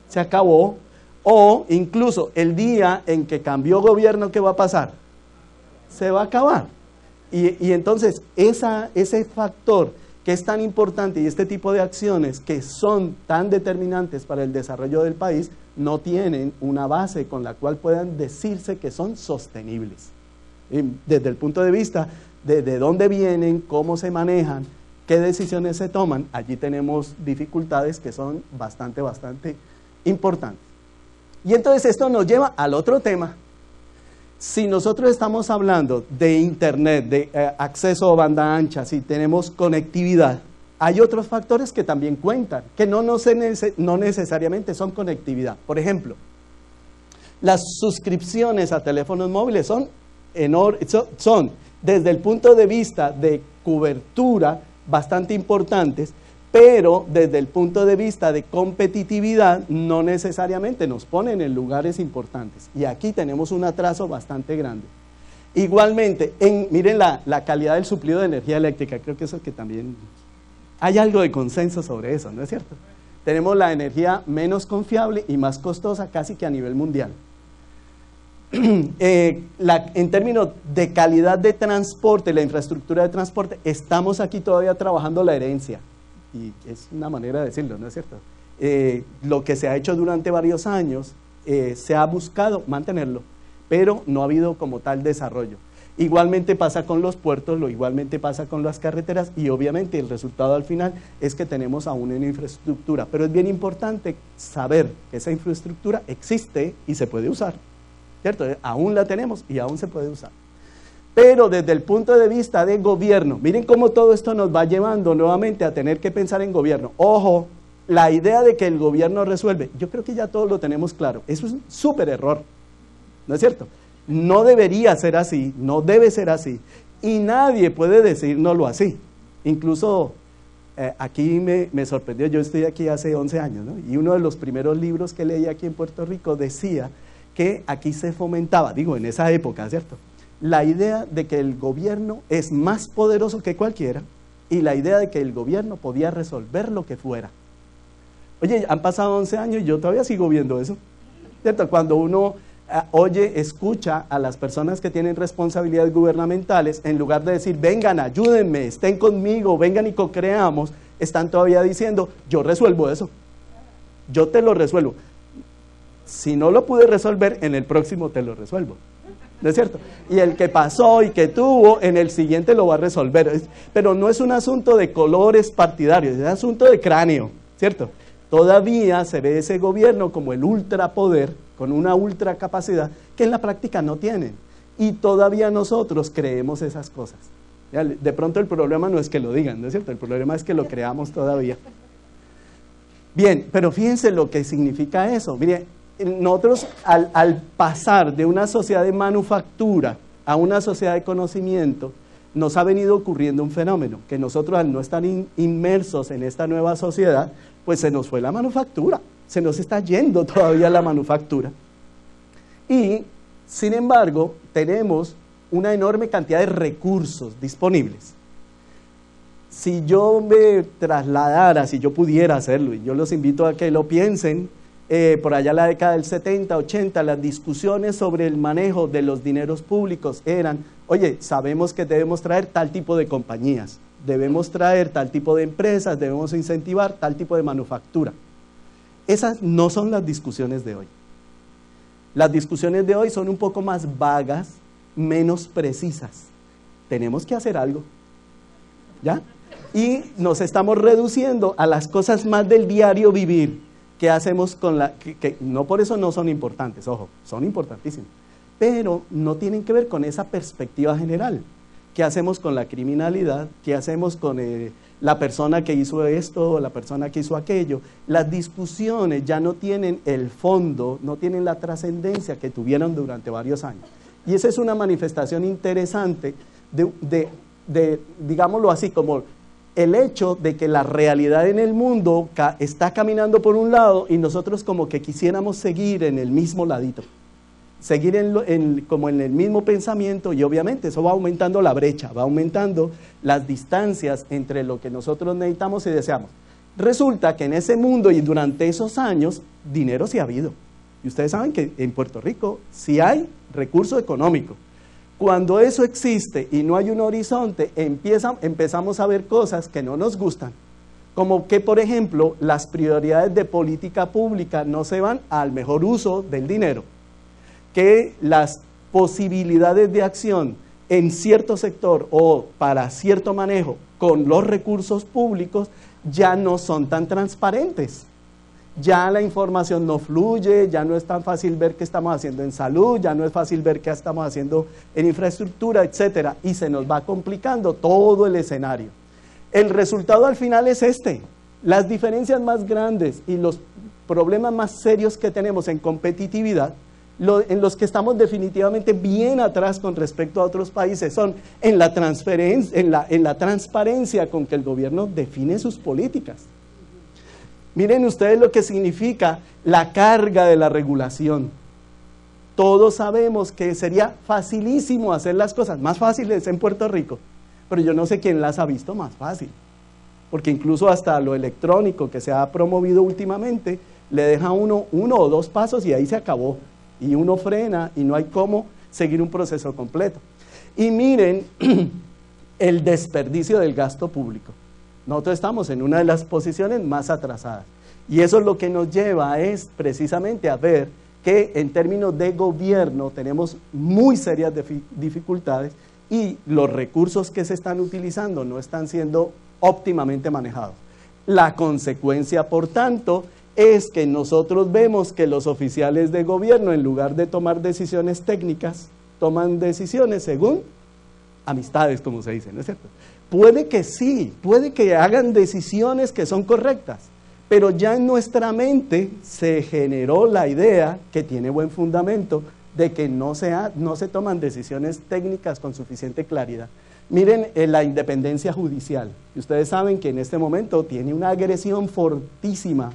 Se acabó. O incluso el día en que cambió gobierno, ¿qué va a pasar? Se va a acabar. Y entonces ese factor que es tan importante y este tipo de acciones que son tan determinantes para el desarrollo del país, no tienen una base con la cual puedan decirse que son sostenibles. Desde el punto de vista de dónde vienen, cómo se manejan, qué decisiones se toman, allí tenemos dificultades que son bastante importantes. Y entonces esto nos lleva al otro tema. Si nosotros estamos hablando de Internet, de acceso a banda ancha, si tenemos conectividad, hay otros factores que también cuentan, que no necesariamente son conectividad. Por ejemplo, las suscripciones a teléfonos móviles son desde el punto de vista de cobertura bastante importantes, pero desde el punto de vista de competitividad no necesariamente nos ponen en lugares importantes. Y aquí tenemos un atraso bastante grande. Igualmente, miren la calidad del suplido de energía eléctrica, creo que eso que también hay algo de consenso sobre eso, ¿no es cierto? Tenemos la energía menos confiable y más costosa casi que a nivel mundial. En términos de calidad de transporte, la infraestructura de transporte, estamos aquí todavía trabajando la herencia, y es una manera de decirlo, ¿no es cierto? Lo que se ha hecho durante varios años, se ha buscado mantenerlo, pero no ha habido como tal desarrollo. Igualmente pasa con los puertos, igualmente pasa con las carreteras, y obviamente el resultado al final es que tenemos aún una infraestructura, pero es bien importante saber que esa infraestructura existe y se puede usar. ¿Cierto? Aún la tenemos y aún se puede usar. Pero desde el punto de vista de gobierno, miren cómo todo esto nos va llevando nuevamente a tener que pensar en gobierno. Ojo, la idea de que el gobierno resuelve, yo creo que ya todos lo tenemos claro, eso es un súper error, ¿no es cierto? No debería ser así, no debe ser así, y nadie puede decírnoslo así. Incluso aquí me sorprendió, yo estoy aquí hace 11 años, ¿no? Y uno de los primeros libros que leí aquí en Puerto Rico decía que aquí se fomentaba, digo, en esa época, ¿cierto?, la idea de que el gobierno es más poderoso que cualquiera y la idea de que el gobierno podía resolver lo que fuera. Oye, han pasado 11 años y yo todavía sigo viendo eso, ¿cierto? Cuando uno escucha a las personas que tienen responsabilidades gubernamentales, en lugar de decir, vengan, ayúdenme, estén conmigo, vengan y co-creamos, están todavía diciendo, yo resuelvo eso, yo te lo resuelvo. Si no lo pude resolver, en el próximo te lo resuelvo, ¿no es cierto? Y el que pasó y que tuvo, en el siguiente lo va a resolver. Pero no es un asunto de colores partidarios, es un asunto de cráneo, ¿cierto? Todavía se ve ese gobierno como el ultrapoder, con una ultracapacidad, que en la práctica no tienen. y todavía nosotros creemos esas cosas. De pronto el problema no es que lo digan, ¿no es cierto? El problema es que lo creamos todavía. Bien, pero fíjense lo que significa eso. Mire, nosotros al pasar de una sociedad de manufactura a una sociedad de conocimiento, nos ha venido ocurriendo un fenómeno, que nosotros al no estar inmersos en esta nueva sociedad, pues se nos fue la manufactura, se nos está yendo todavía la manufactura. Y, sin embargo, tenemos una enorme cantidad de recursos disponibles. Si yo me trasladara, si yo pudiera hacerlo, y yo los invito a que lo piensen, por allá en la década del 70, 80, las discusiones sobre el manejo de los dineros públicos eran, oye, sabemos que debemos traer tal tipo de compañías, debemos traer tal tipo de empresas, debemos incentivar tal tipo de manufactura. Esas no son las discusiones de hoy. Las discusiones de hoy son un poco más vagas, menos precisas. Tenemos que hacer algo, ¿ya? Y nos estamos reduciendo a las cosas más del diario vivir. ¿Qué hacemos con que no por eso no son importantes, ojo, son importantísimas, pero no tienen que ver con esa perspectiva general? ¿Qué hacemos con la criminalidad? ¿Qué hacemos con la persona que hizo esto o la persona que hizo aquello? Las discusiones ya no tienen el fondo, no tienen la trascendencia que tuvieron durante varios años. Y esa es una manifestación interesante de digámoslo así, como el hecho de que la realidad en el mundo está caminando por un lado y nosotros como que quisiéramos seguir en el mismo ladito, seguir como en el mismo pensamiento, y obviamente eso va aumentando la brecha, va aumentando las distancias entre lo que nosotros necesitamos y deseamos. Resulta que en ese mundo y durante esos años, dinero sí ha habido. Y ustedes saben que en Puerto Rico sí hay recurso económico. Cuando eso existe y no hay un horizonte, empezamos a ver cosas que no nos gustan, como que, por ejemplo, las prioridades de política pública no se van al mejor uso del dinero, que las posibilidades de acción en cierto sector o para cierto manejo con los recursos públicos ya no son tan transparentes. Ya la información no fluye, ya no es tan fácil ver qué estamos haciendo en salud, ya no es fácil ver qué estamos haciendo en infraestructura, etcétera, y se nos va complicando todo el escenario. El resultado al final es este: las diferencias más grandes y los problemas más serios que tenemos en competitividad, en los que estamos definitivamente bien atrás con respecto a otros países, son en la transparencia con que el gobierno define sus políticas. Miren ustedes lo que significa la carga de la regulación. Todos sabemos que sería facilísimo hacer las cosas más fáciles en Puerto Rico, pero yo no sé quién las ha visto más fácil, porque incluso hasta lo electrónico que se ha promovido últimamente le deja uno o dos pasos y ahí se acabó, y uno frena y no hay cómo seguir un proceso completo. Y miren el desperdicio del gasto público. Nosotros estamos en una de las posiciones más atrasadas, y eso es lo que nos lleva es precisamente a ver que en términos de gobierno tenemos muy serias dificultades y los recursos que se están utilizando no están siendo óptimamente manejados. La consecuencia, por tanto, es que nosotros vemos que los oficiales de gobierno, en lugar de tomar decisiones técnicas, toman decisiones según amistades, como se dice, ¿no es cierto? Puede que sí, puede que hagan decisiones que son correctas, pero ya en nuestra mente se generó la idea, que tiene buen fundamento, de que no se toman decisiones técnicas con suficiente claridad. Miren la independencia judicial. Ustedes saben que en este momento tiene una agresión fortísima,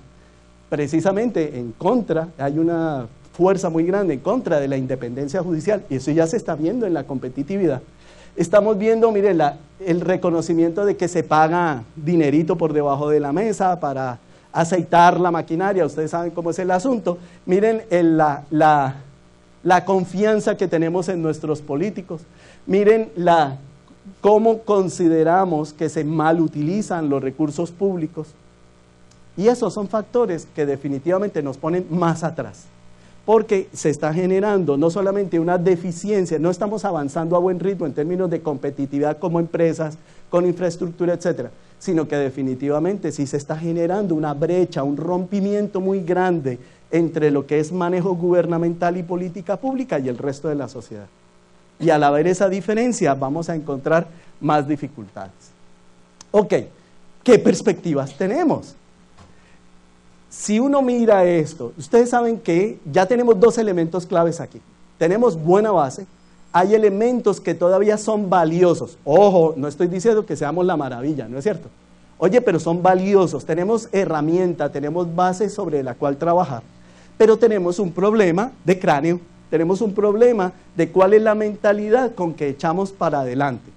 precisamente en contra, hay una fuerza muy grande en contra de la independencia judicial, y eso ya se está viendo en la competitividad. Estamos viendo, miren, el reconocimiento de que se paga dinerito por debajo de la mesa para aceitar la maquinaria. Ustedes saben cómo es el asunto. Miren la confianza que tenemos en nuestros políticos. Miren cómo consideramos que se mal utilizan los recursos públicos. Y esos son factores que definitivamente nos ponen más atrás, porque se está generando no solamente una deficiencia, no estamos avanzando a buen ritmo en términos de competitividad como empresas, con infraestructura, etcétera, sino que definitivamente sí se está generando una brecha, un rompimiento muy grande entre lo que es manejo gubernamental y política pública y el resto de la sociedad. Y al haber esa diferencia vamos a encontrar más dificultades. Ok, ¿qué perspectivas tenemos? Si uno mira esto, ustedes saben que ya tenemos dos elementos claves aquí. Tenemos buena base, hay elementos que todavía son valiosos. Ojo, no estoy diciendo que seamos la maravilla, ¿no es cierto? Oye, pero son valiosos, tenemos herramienta, tenemos base sobre la cual trabajar, pero tenemos un problema de cráneo, tenemos un problema de cuál es la mentalidad con que echamos para adelante.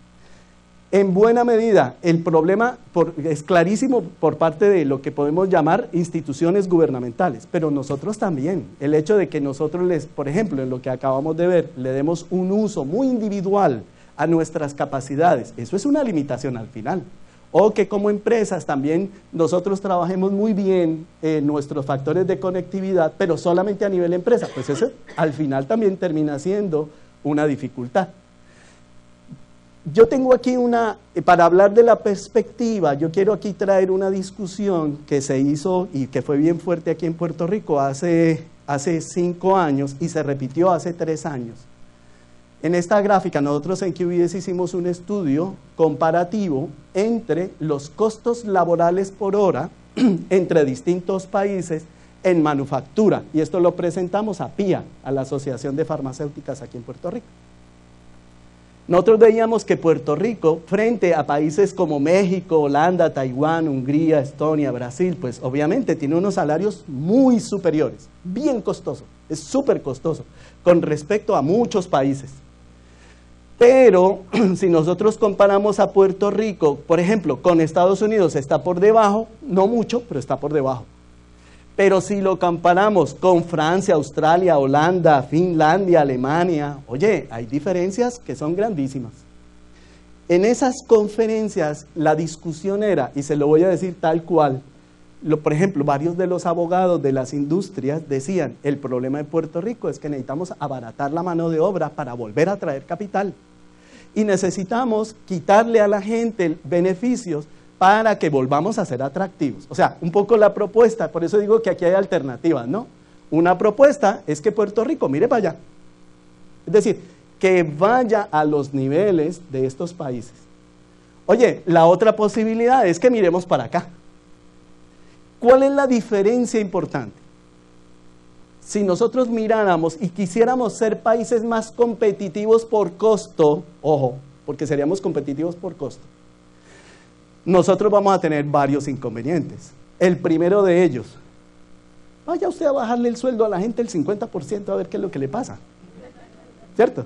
En buena medida, el problema es clarísimo por parte de lo que podemos llamar instituciones gubernamentales, pero nosotros también. El hecho de que nosotros, por ejemplo, en lo que acabamos de ver, le demos un uso muy individual a nuestras capacidades, eso es una limitación al final. O que como empresas también nosotros trabajemos muy bien nuestros factores de conectividad, pero solamente a nivel empresa, pues eso al final también termina siendo una dificultad. Yo tengo aquí para hablar de la perspectiva, yo quiero aquí traer una discusión que se hizo y que fue bien fuerte aquí en Puerto Rico hace 5 años y se repitió hace 3 años. En esta gráfica nosotros en QBS hicimos un estudio comparativo entre los costos laborales por hora entre distintos países en manufactura, y esto lo presentamos a PIA, a la Asociación de Farmacéuticas aquí en Puerto Rico. Nosotros veíamos que Puerto Rico, frente a países como México, Holanda, Taiwán, Hungría, Estonia, Brasil, pues obviamente tiene unos salarios muy superiores, bien costoso, es súper costoso, con respecto a muchos países. Pero si nosotros comparamos a Puerto Rico, por ejemplo, con Estados Unidos, está por debajo, no mucho, pero está por debajo. Pero si lo comparamos con Francia, Australia, Holanda, Finlandia, Alemania, oye, hay diferencias que son grandísimas. En esas conferencias la discusión era, y se lo voy a decir tal cual, por ejemplo, varios de los abogados de las industrias decían, el problema de Puerto Rico es que necesitamos abaratar la mano de obra para volver a traer capital. Y necesitamos quitarle a la gente beneficios para que volvamos a ser atractivos. O sea, un poco la propuesta, por eso digo que aquí hay alternativas, ¿no? Una propuesta es que Puerto Rico mire para allá. Es decir, que vaya a los niveles de estos países. Oye, la otra posibilidad es que miremos para acá. ¿Cuál es la diferencia importante? Si nosotros miráramos y quisiéramos ser países más competitivos por costo, ojo, porque seríamos competitivos por costo, nosotros vamos a tener varios inconvenientes. El primero de ellos, vaya usted a bajarle el sueldo a la gente el 50% a ver qué es lo que le pasa, ¿cierto?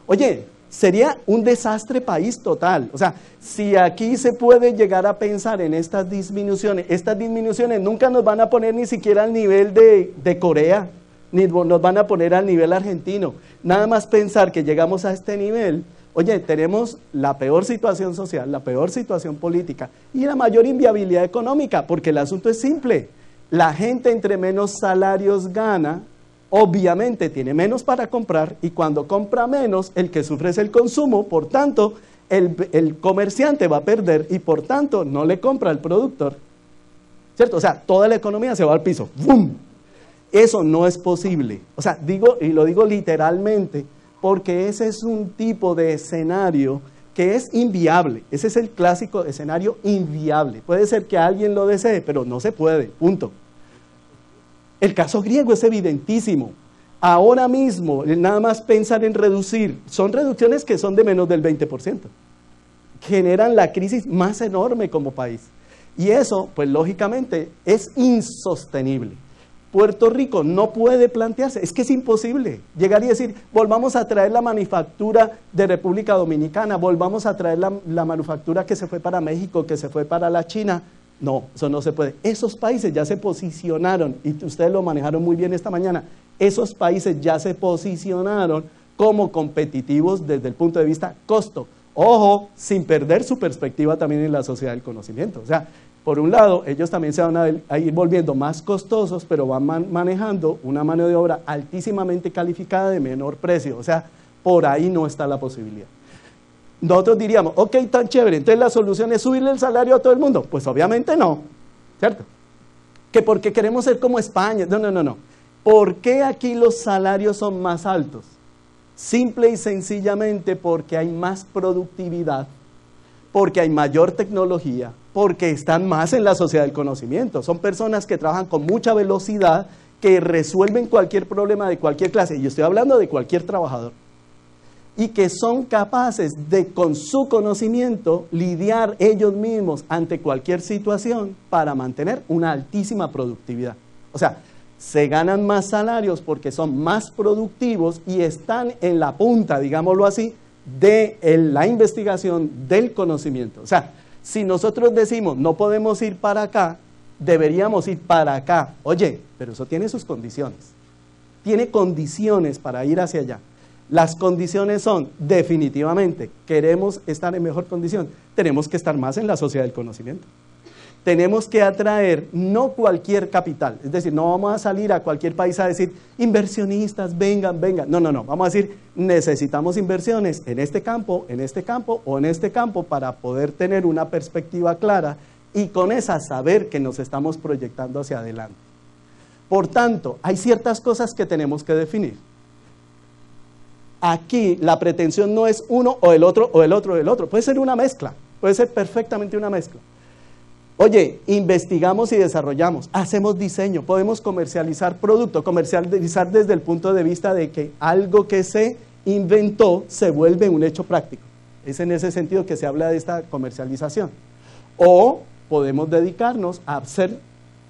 Oye, sería un desastre país total. O sea, si aquí se puede llegar a pensar en estas disminuciones nunca nos van a poner ni siquiera al nivel de Corea, ni nos van a poner al nivel argentino. Nada más pensar que llegamos a este nivel, oye, tenemos la peor situación social, la peor situación política y la mayor inviabilidad económica, porque el asunto es simple. La gente entre menos salarios gana, obviamente tiene menos para comprar, y cuando compra menos, el que sufre es el consumo, por tanto, el comerciante va a perder y por tanto no le compra al productor, ¿cierto? O sea, toda la economía se va al piso, ¡bum! Eso no es posible. O sea, digo, y lo digo literalmente, porque ese es un tipo de escenario que es inviable. Ese es el clásico escenario inviable. Puede ser que alguien lo desee, pero no se puede, punto. El caso griego es evidentísimo. Ahora mismo, nada más pensar en reducir, son reducciones que son de menos del 20%. Generan la crisis más enorme como país. Y eso, pues lógicamente, es insostenible. Puerto Rico no puede plantearse, es que es imposible llegar y decir, volvamos a traer la manufactura de República Dominicana, volvamos a traer la manufactura que se fue para México, que se fue para la China. No, eso no se puede. Esos países ya se posicionaron, y ustedes lo manejaron muy bien esta mañana, esos países ya se posicionaron como competitivos desde el punto de vista costo. Ojo, sin perder su perspectiva también en la sociedad del conocimiento. O sea, por un lado, ellos también se van a ir volviendo más costosos, pero van manejando una mano de obra altísimamente calificada de menor precio. O sea, por ahí no está la posibilidad. Nosotros diríamos, ok, tan chévere, entonces la solución es subirle el salario a todo el mundo. Pues obviamente no, ¿cierto? Que porque queremos ser como España. No. ¿Por qué aquí los salarios son más altos? Simple y sencillamente porque hay más productividad, porque hay mayor tecnología, porque están más en la sociedad del conocimiento. Son personas que trabajan con mucha velocidad, que resuelven cualquier problema de cualquier clase, y yo estoy hablando de cualquier trabajador, y que son capaces de, con su conocimiento, lidiar ellos mismos ante cualquier situación para mantener una altísima productividad. O sea, se ganan más salarios porque son más productivos y están en la punta, digámoslo así, de la investigación del conocimiento. O sea, si nosotros decimos no podemos ir para acá, deberíamos ir para acá. Oye, pero eso tiene sus condiciones. Tiene condiciones para ir hacia allá. Las condiciones son, definitivamente, queremos estar en mejor condición, tenemos que estar más en la sociedad del conocimiento. Tenemos que atraer no cualquier capital, es decir, no vamos a salir a cualquier país a decir, inversionistas, vengan, vengan. No, vamos a decir, necesitamos inversiones en este campo o en este campo para poder tener una perspectiva clara y con esa saber que nos estamos proyectando hacia adelante. Por tanto, hay ciertas cosas que tenemos que definir. Aquí la pretensión no es uno o el otro o el otro o el otro, puede ser una mezcla, puede ser perfectamente una mezcla. Oye, investigamos y desarrollamos, hacemos diseño, podemos comercializar producto, comercializar desde el punto de vista de que algo que se inventó se vuelve un hecho práctico. Es en ese sentido que se habla de esta comercialización. O podemos dedicarnos a hacer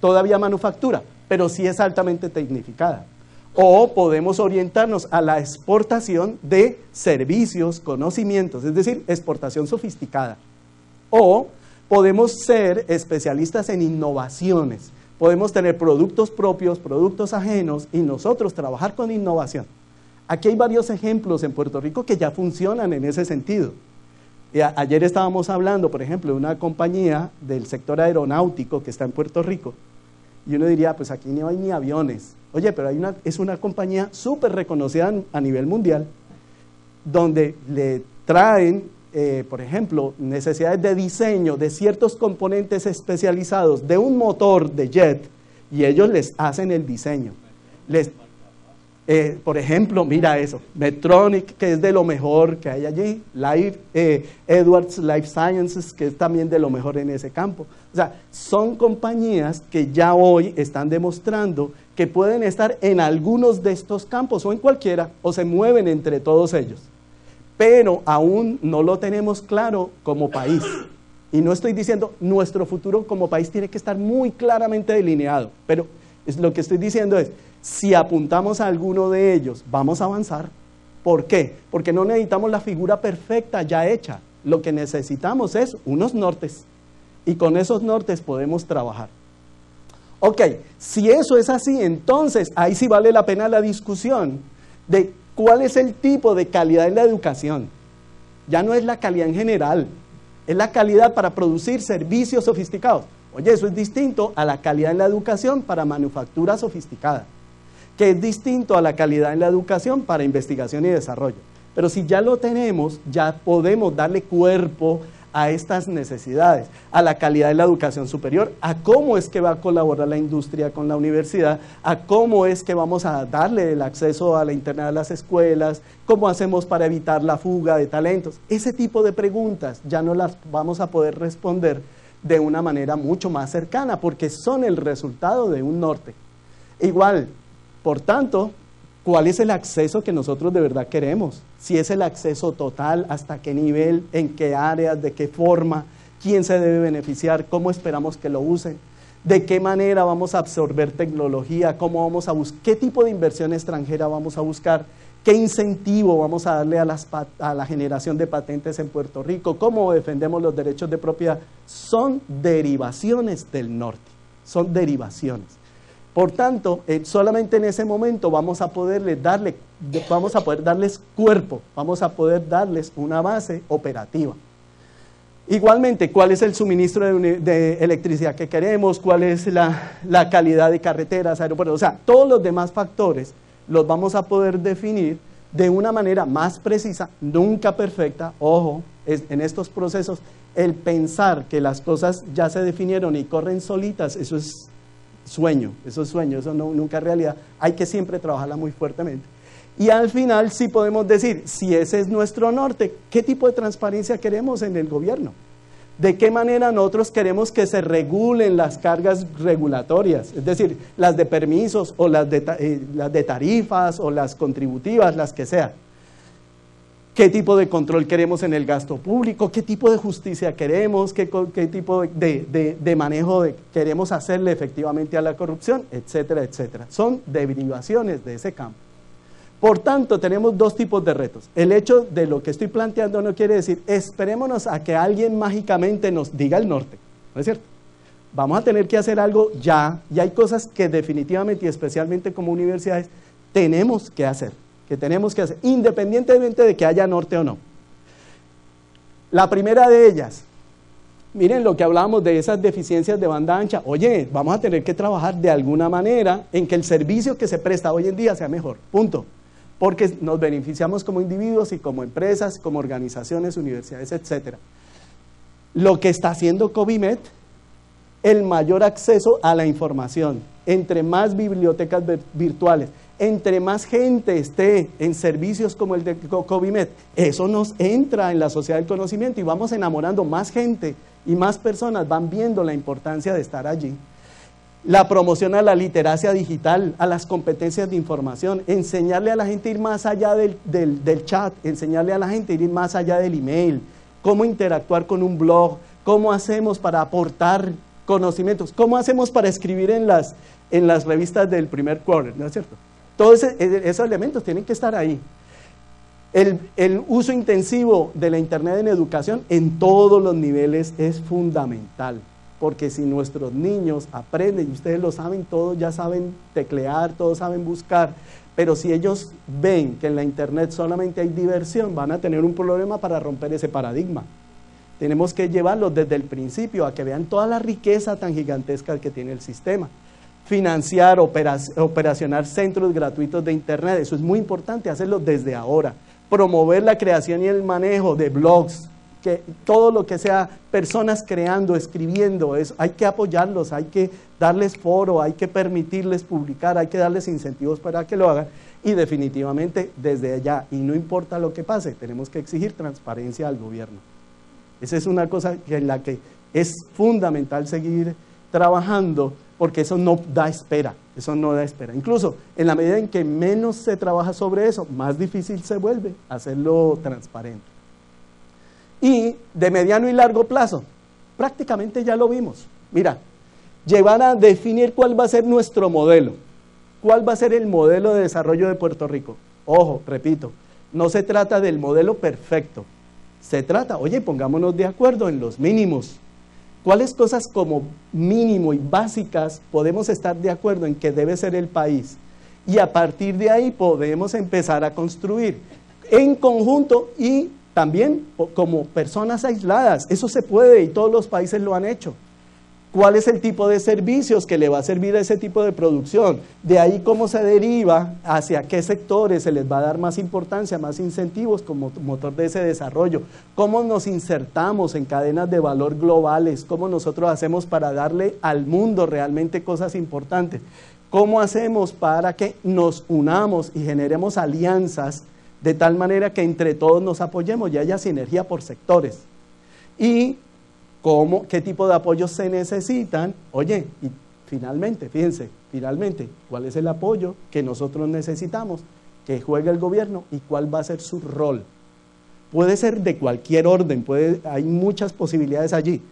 todavía manufactura, pero sí es altamente tecnificada. O podemos orientarnos a la exportación de servicios, conocimientos, es decir, exportación sofisticada. O podemos ser especialistas en innovaciones, podemos tener productos propios, productos ajenos y nosotros trabajar con innovación. Aquí hay varios ejemplos en Puerto Rico que ya funcionan en ese sentido. Ayer estábamos hablando, por ejemplo, de una compañía del sector aeronáutico que está en Puerto Rico y uno diría, pues aquí no hay ni aviones. Oye, pero es una compañía súper reconocida a nivel mundial donde le traen por ejemplo, necesidades de diseño de ciertos componentes especializados de un motor de jet y ellos les hacen el diseño. Por ejemplo, mira eso, Medtronic, que es de lo mejor que hay allí, Edwards Life Sciences, que es también de lo mejor en ese campo. O sea, son compañías que ya hoy están demostrando que pueden estar en algunos de estos campos o en cualquiera, o se mueven entre todos ellos. Pero aún no lo tenemos claro como país. Y no estoy diciendo, nuestro futuro como país tiene que estar muy claramente delineado, pero lo que estoy diciendo es, si apuntamos a alguno de ellos, vamos a avanzar. ¿Por qué? Porque no necesitamos la figura perfecta ya hecha. Lo que necesitamos es unos nortes. Y con esos nortes podemos trabajar. Ok, si eso es así, entonces ahí sí vale la pena la discusión de ¿cuál es el tipo de calidad en la educación? Ya no es la calidad en general, es la calidad para producir servicios sofisticados. Oye, eso es distinto a la calidad en la educación para manufactura sofisticada, que es distinto a la calidad en la educación para investigación y desarrollo. Pero si ya lo tenemos, ya podemos darle cuerpo a estas necesidades, a la calidad de la educación superior, a cómo es que va a colaborar la industria con la universidad, a cómo es que vamos a darle el acceso a la internet a las escuelas, cómo hacemos para evitar la fuga de talentos. Ese tipo de preguntas ya no las vamos a poder responder de una manera mucho más cercana, porque son el resultado de un norte. Igual, por tanto, ¿cuál es el acceso que nosotros de verdad queremos? Si es el acceso total, hasta qué nivel, en qué áreas, de qué forma, quién se debe beneficiar, cómo esperamos que lo usen, de qué manera vamos a absorber tecnología, cómo vamos a buscar, qué tipo de inversión extranjera vamos a buscar, qué incentivo vamos a darle a la generación de patentes en Puerto Rico, cómo defendemos los derechos de propiedad. Son derivaciones del norte, son derivaciones. Por tanto, solamente en ese momento vamos a poder darles cuerpo, vamos a poder darles una base operativa. Igualmente, ¿cuál es el suministro de electricidad que queremos? ¿Cuál es la calidad de carreteras, aeropuertos? O sea, todos los demás factores los vamos a poder definir de una manera más precisa, nunca perfecta. Ojo, en estos procesos, el pensar que las cosas ya se definieron y corren solitas, eso es sueño, eso no, nunca es realidad. Hay que siempre trabajarla muy fuertemente. Y al final sí podemos decir, si ese es nuestro norte, ¿qué tipo de transparencia queremos en el gobierno? ¿De qué manera nosotros queremos que se regulen las cargas regulatorias? Es decir, las de permisos o las de tarifas o las contributivas, las que sean. ¿Qué tipo de control queremos en el gasto público? ¿Qué tipo de justicia queremos? ¿Qué tipo de manejo queremos hacerle efectivamente a la corrupción? Etcétera, etcétera. Son derivaciones de ese campo. Por tanto, tenemos dos tipos de retos. El hecho de lo que estoy planteando no quiere decir, esperémonos a que alguien mágicamente nos diga el norte, ¿no es cierto? Vamos a tener que hacer algo ya, y hay cosas que definitivamente y especialmente como universidades tenemos que hacer, independientemente de que haya norte o no. La primera de ellas, miren lo que hablábamos de esas deficiencias de banda ancha. Oye, vamos a tener que trabajar de alguna manera en que el servicio que se presta hoy en día sea mejor, punto. Porque nos beneficiamos como individuos y como empresas, como organizaciones, universidades, etcétera. Lo que está haciendo Covimet, el mayor acceso a la información, entre más bibliotecas virtuales, entre más gente esté en servicios como el de Covimet, eso nos entra en la sociedad del conocimiento y vamos enamorando más gente y más personas van viendo la importancia de estar allí. La promoción a la literacia digital, a las competencias de información, enseñarle a la gente a ir más allá del chat, enseñarle a la gente a ir más allá del email, cómo interactuar con un blog, cómo hacemos para aportar conocimientos, cómo hacemos para escribir en las revistas del primer quarter, ¿no es cierto? Todos esos elementos tienen que estar ahí. El uso intensivo de la Internet en educación en todos los niveles es fundamental. Porque si nuestros niños aprenden, y ustedes lo saben, todos ya saben teclear, todos saben buscar, pero si ellos ven que en la Internet solamente hay diversión, van a tener un problema para romper ese paradigma. Tenemos que llevarlos desde el principio a que vean toda la riqueza tan gigantesca que tiene el sistema. Financiar, operacionar centros gratuitos de Internet, eso es muy importante hacerlo desde ahora. Promover la creación y el manejo de blogs, que todo lo que sea personas creando, escribiendo, hay que apoyarlos, hay que darles foro, hay que permitirles publicar, hay que darles incentivos para que lo hagan y definitivamente desde allá, y no importa lo que pase, tenemos que exigir transparencia al gobierno. Esa es una cosa en la que es fundamental seguir trabajando porque eso no da espera, Incluso en la medida en que menos se trabaja sobre eso, más difícil se vuelve hacerlo transparente. Y de mediano y largo plazo, prácticamente ya lo vimos. Mira, llevar a definir cuál va a ser nuestro modelo, cuál va a ser el modelo de desarrollo de Puerto Rico. Ojo, repito, no se trata del modelo perfecto, se trata, oye, pongámonos de acuerdo en los mínimos. ¿Cuáles cosas como mínimo y básicas podemos estar de acuerdo en que debe ser el país? Y a partir de ahí podemos empezar a construir en conjunto y también como personas aisladas, eso se puede y todos los países lo han hecho. ¿Cuál es el tipo de servicios que le va a servir a ese tipo de producción? De ahí cómo se deriva, hacia qué sectores se les va a dar más importancia, más incentivos como motor de ese desarrollo. Cómo nos insertamos en cadenas de valor globales, cómo nosotros hacemos para darle al mundo realmente cosas importantes. Cómo hacemos para que nos unamos y generemos alianzas de tal manera que entre todos nos apoyemos y haya sinergia por sectores. Y qué tipo de apoyos se necesitan. Oye, y finalmente, fíjense, ¿cuál es el apoyo que nosotros necesitamos que juegue el gobierno y cuál va a ser su rol? Puede ser de cualquier orden, hay muchas posibilidades allí,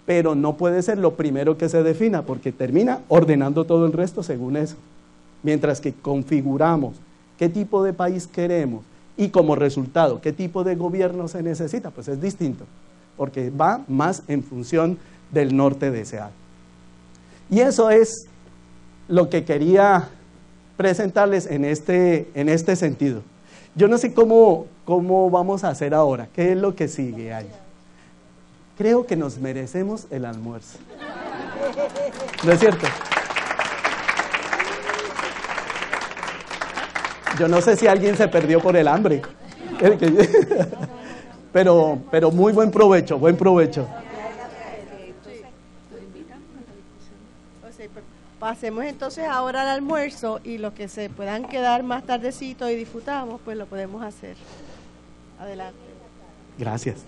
pero no puede ser lo primero que se defina porque termina ordenando todo el resto según eso. Mientras que configuramos qué tipo de país queremos y como resultado qué tipo de gobierno se necesita, pues es distinto, porque va más en función del norte deseado. Y eso es lo que quería presentarles en este sentido. Yo no sé cómo vamos a hacer ahora, qué es lo que sigue ahí. Creo que nos merecemos el almuerzo. ¿No es cierto? Yo no sé si alguien se perdió por el hambre. Pero muy buen provecho, pasemos entonces ahora al almuerzo y los que se puedan quedar más tardecito y disfrutamos, pues lo podemos hacer. Adelante. Gracias.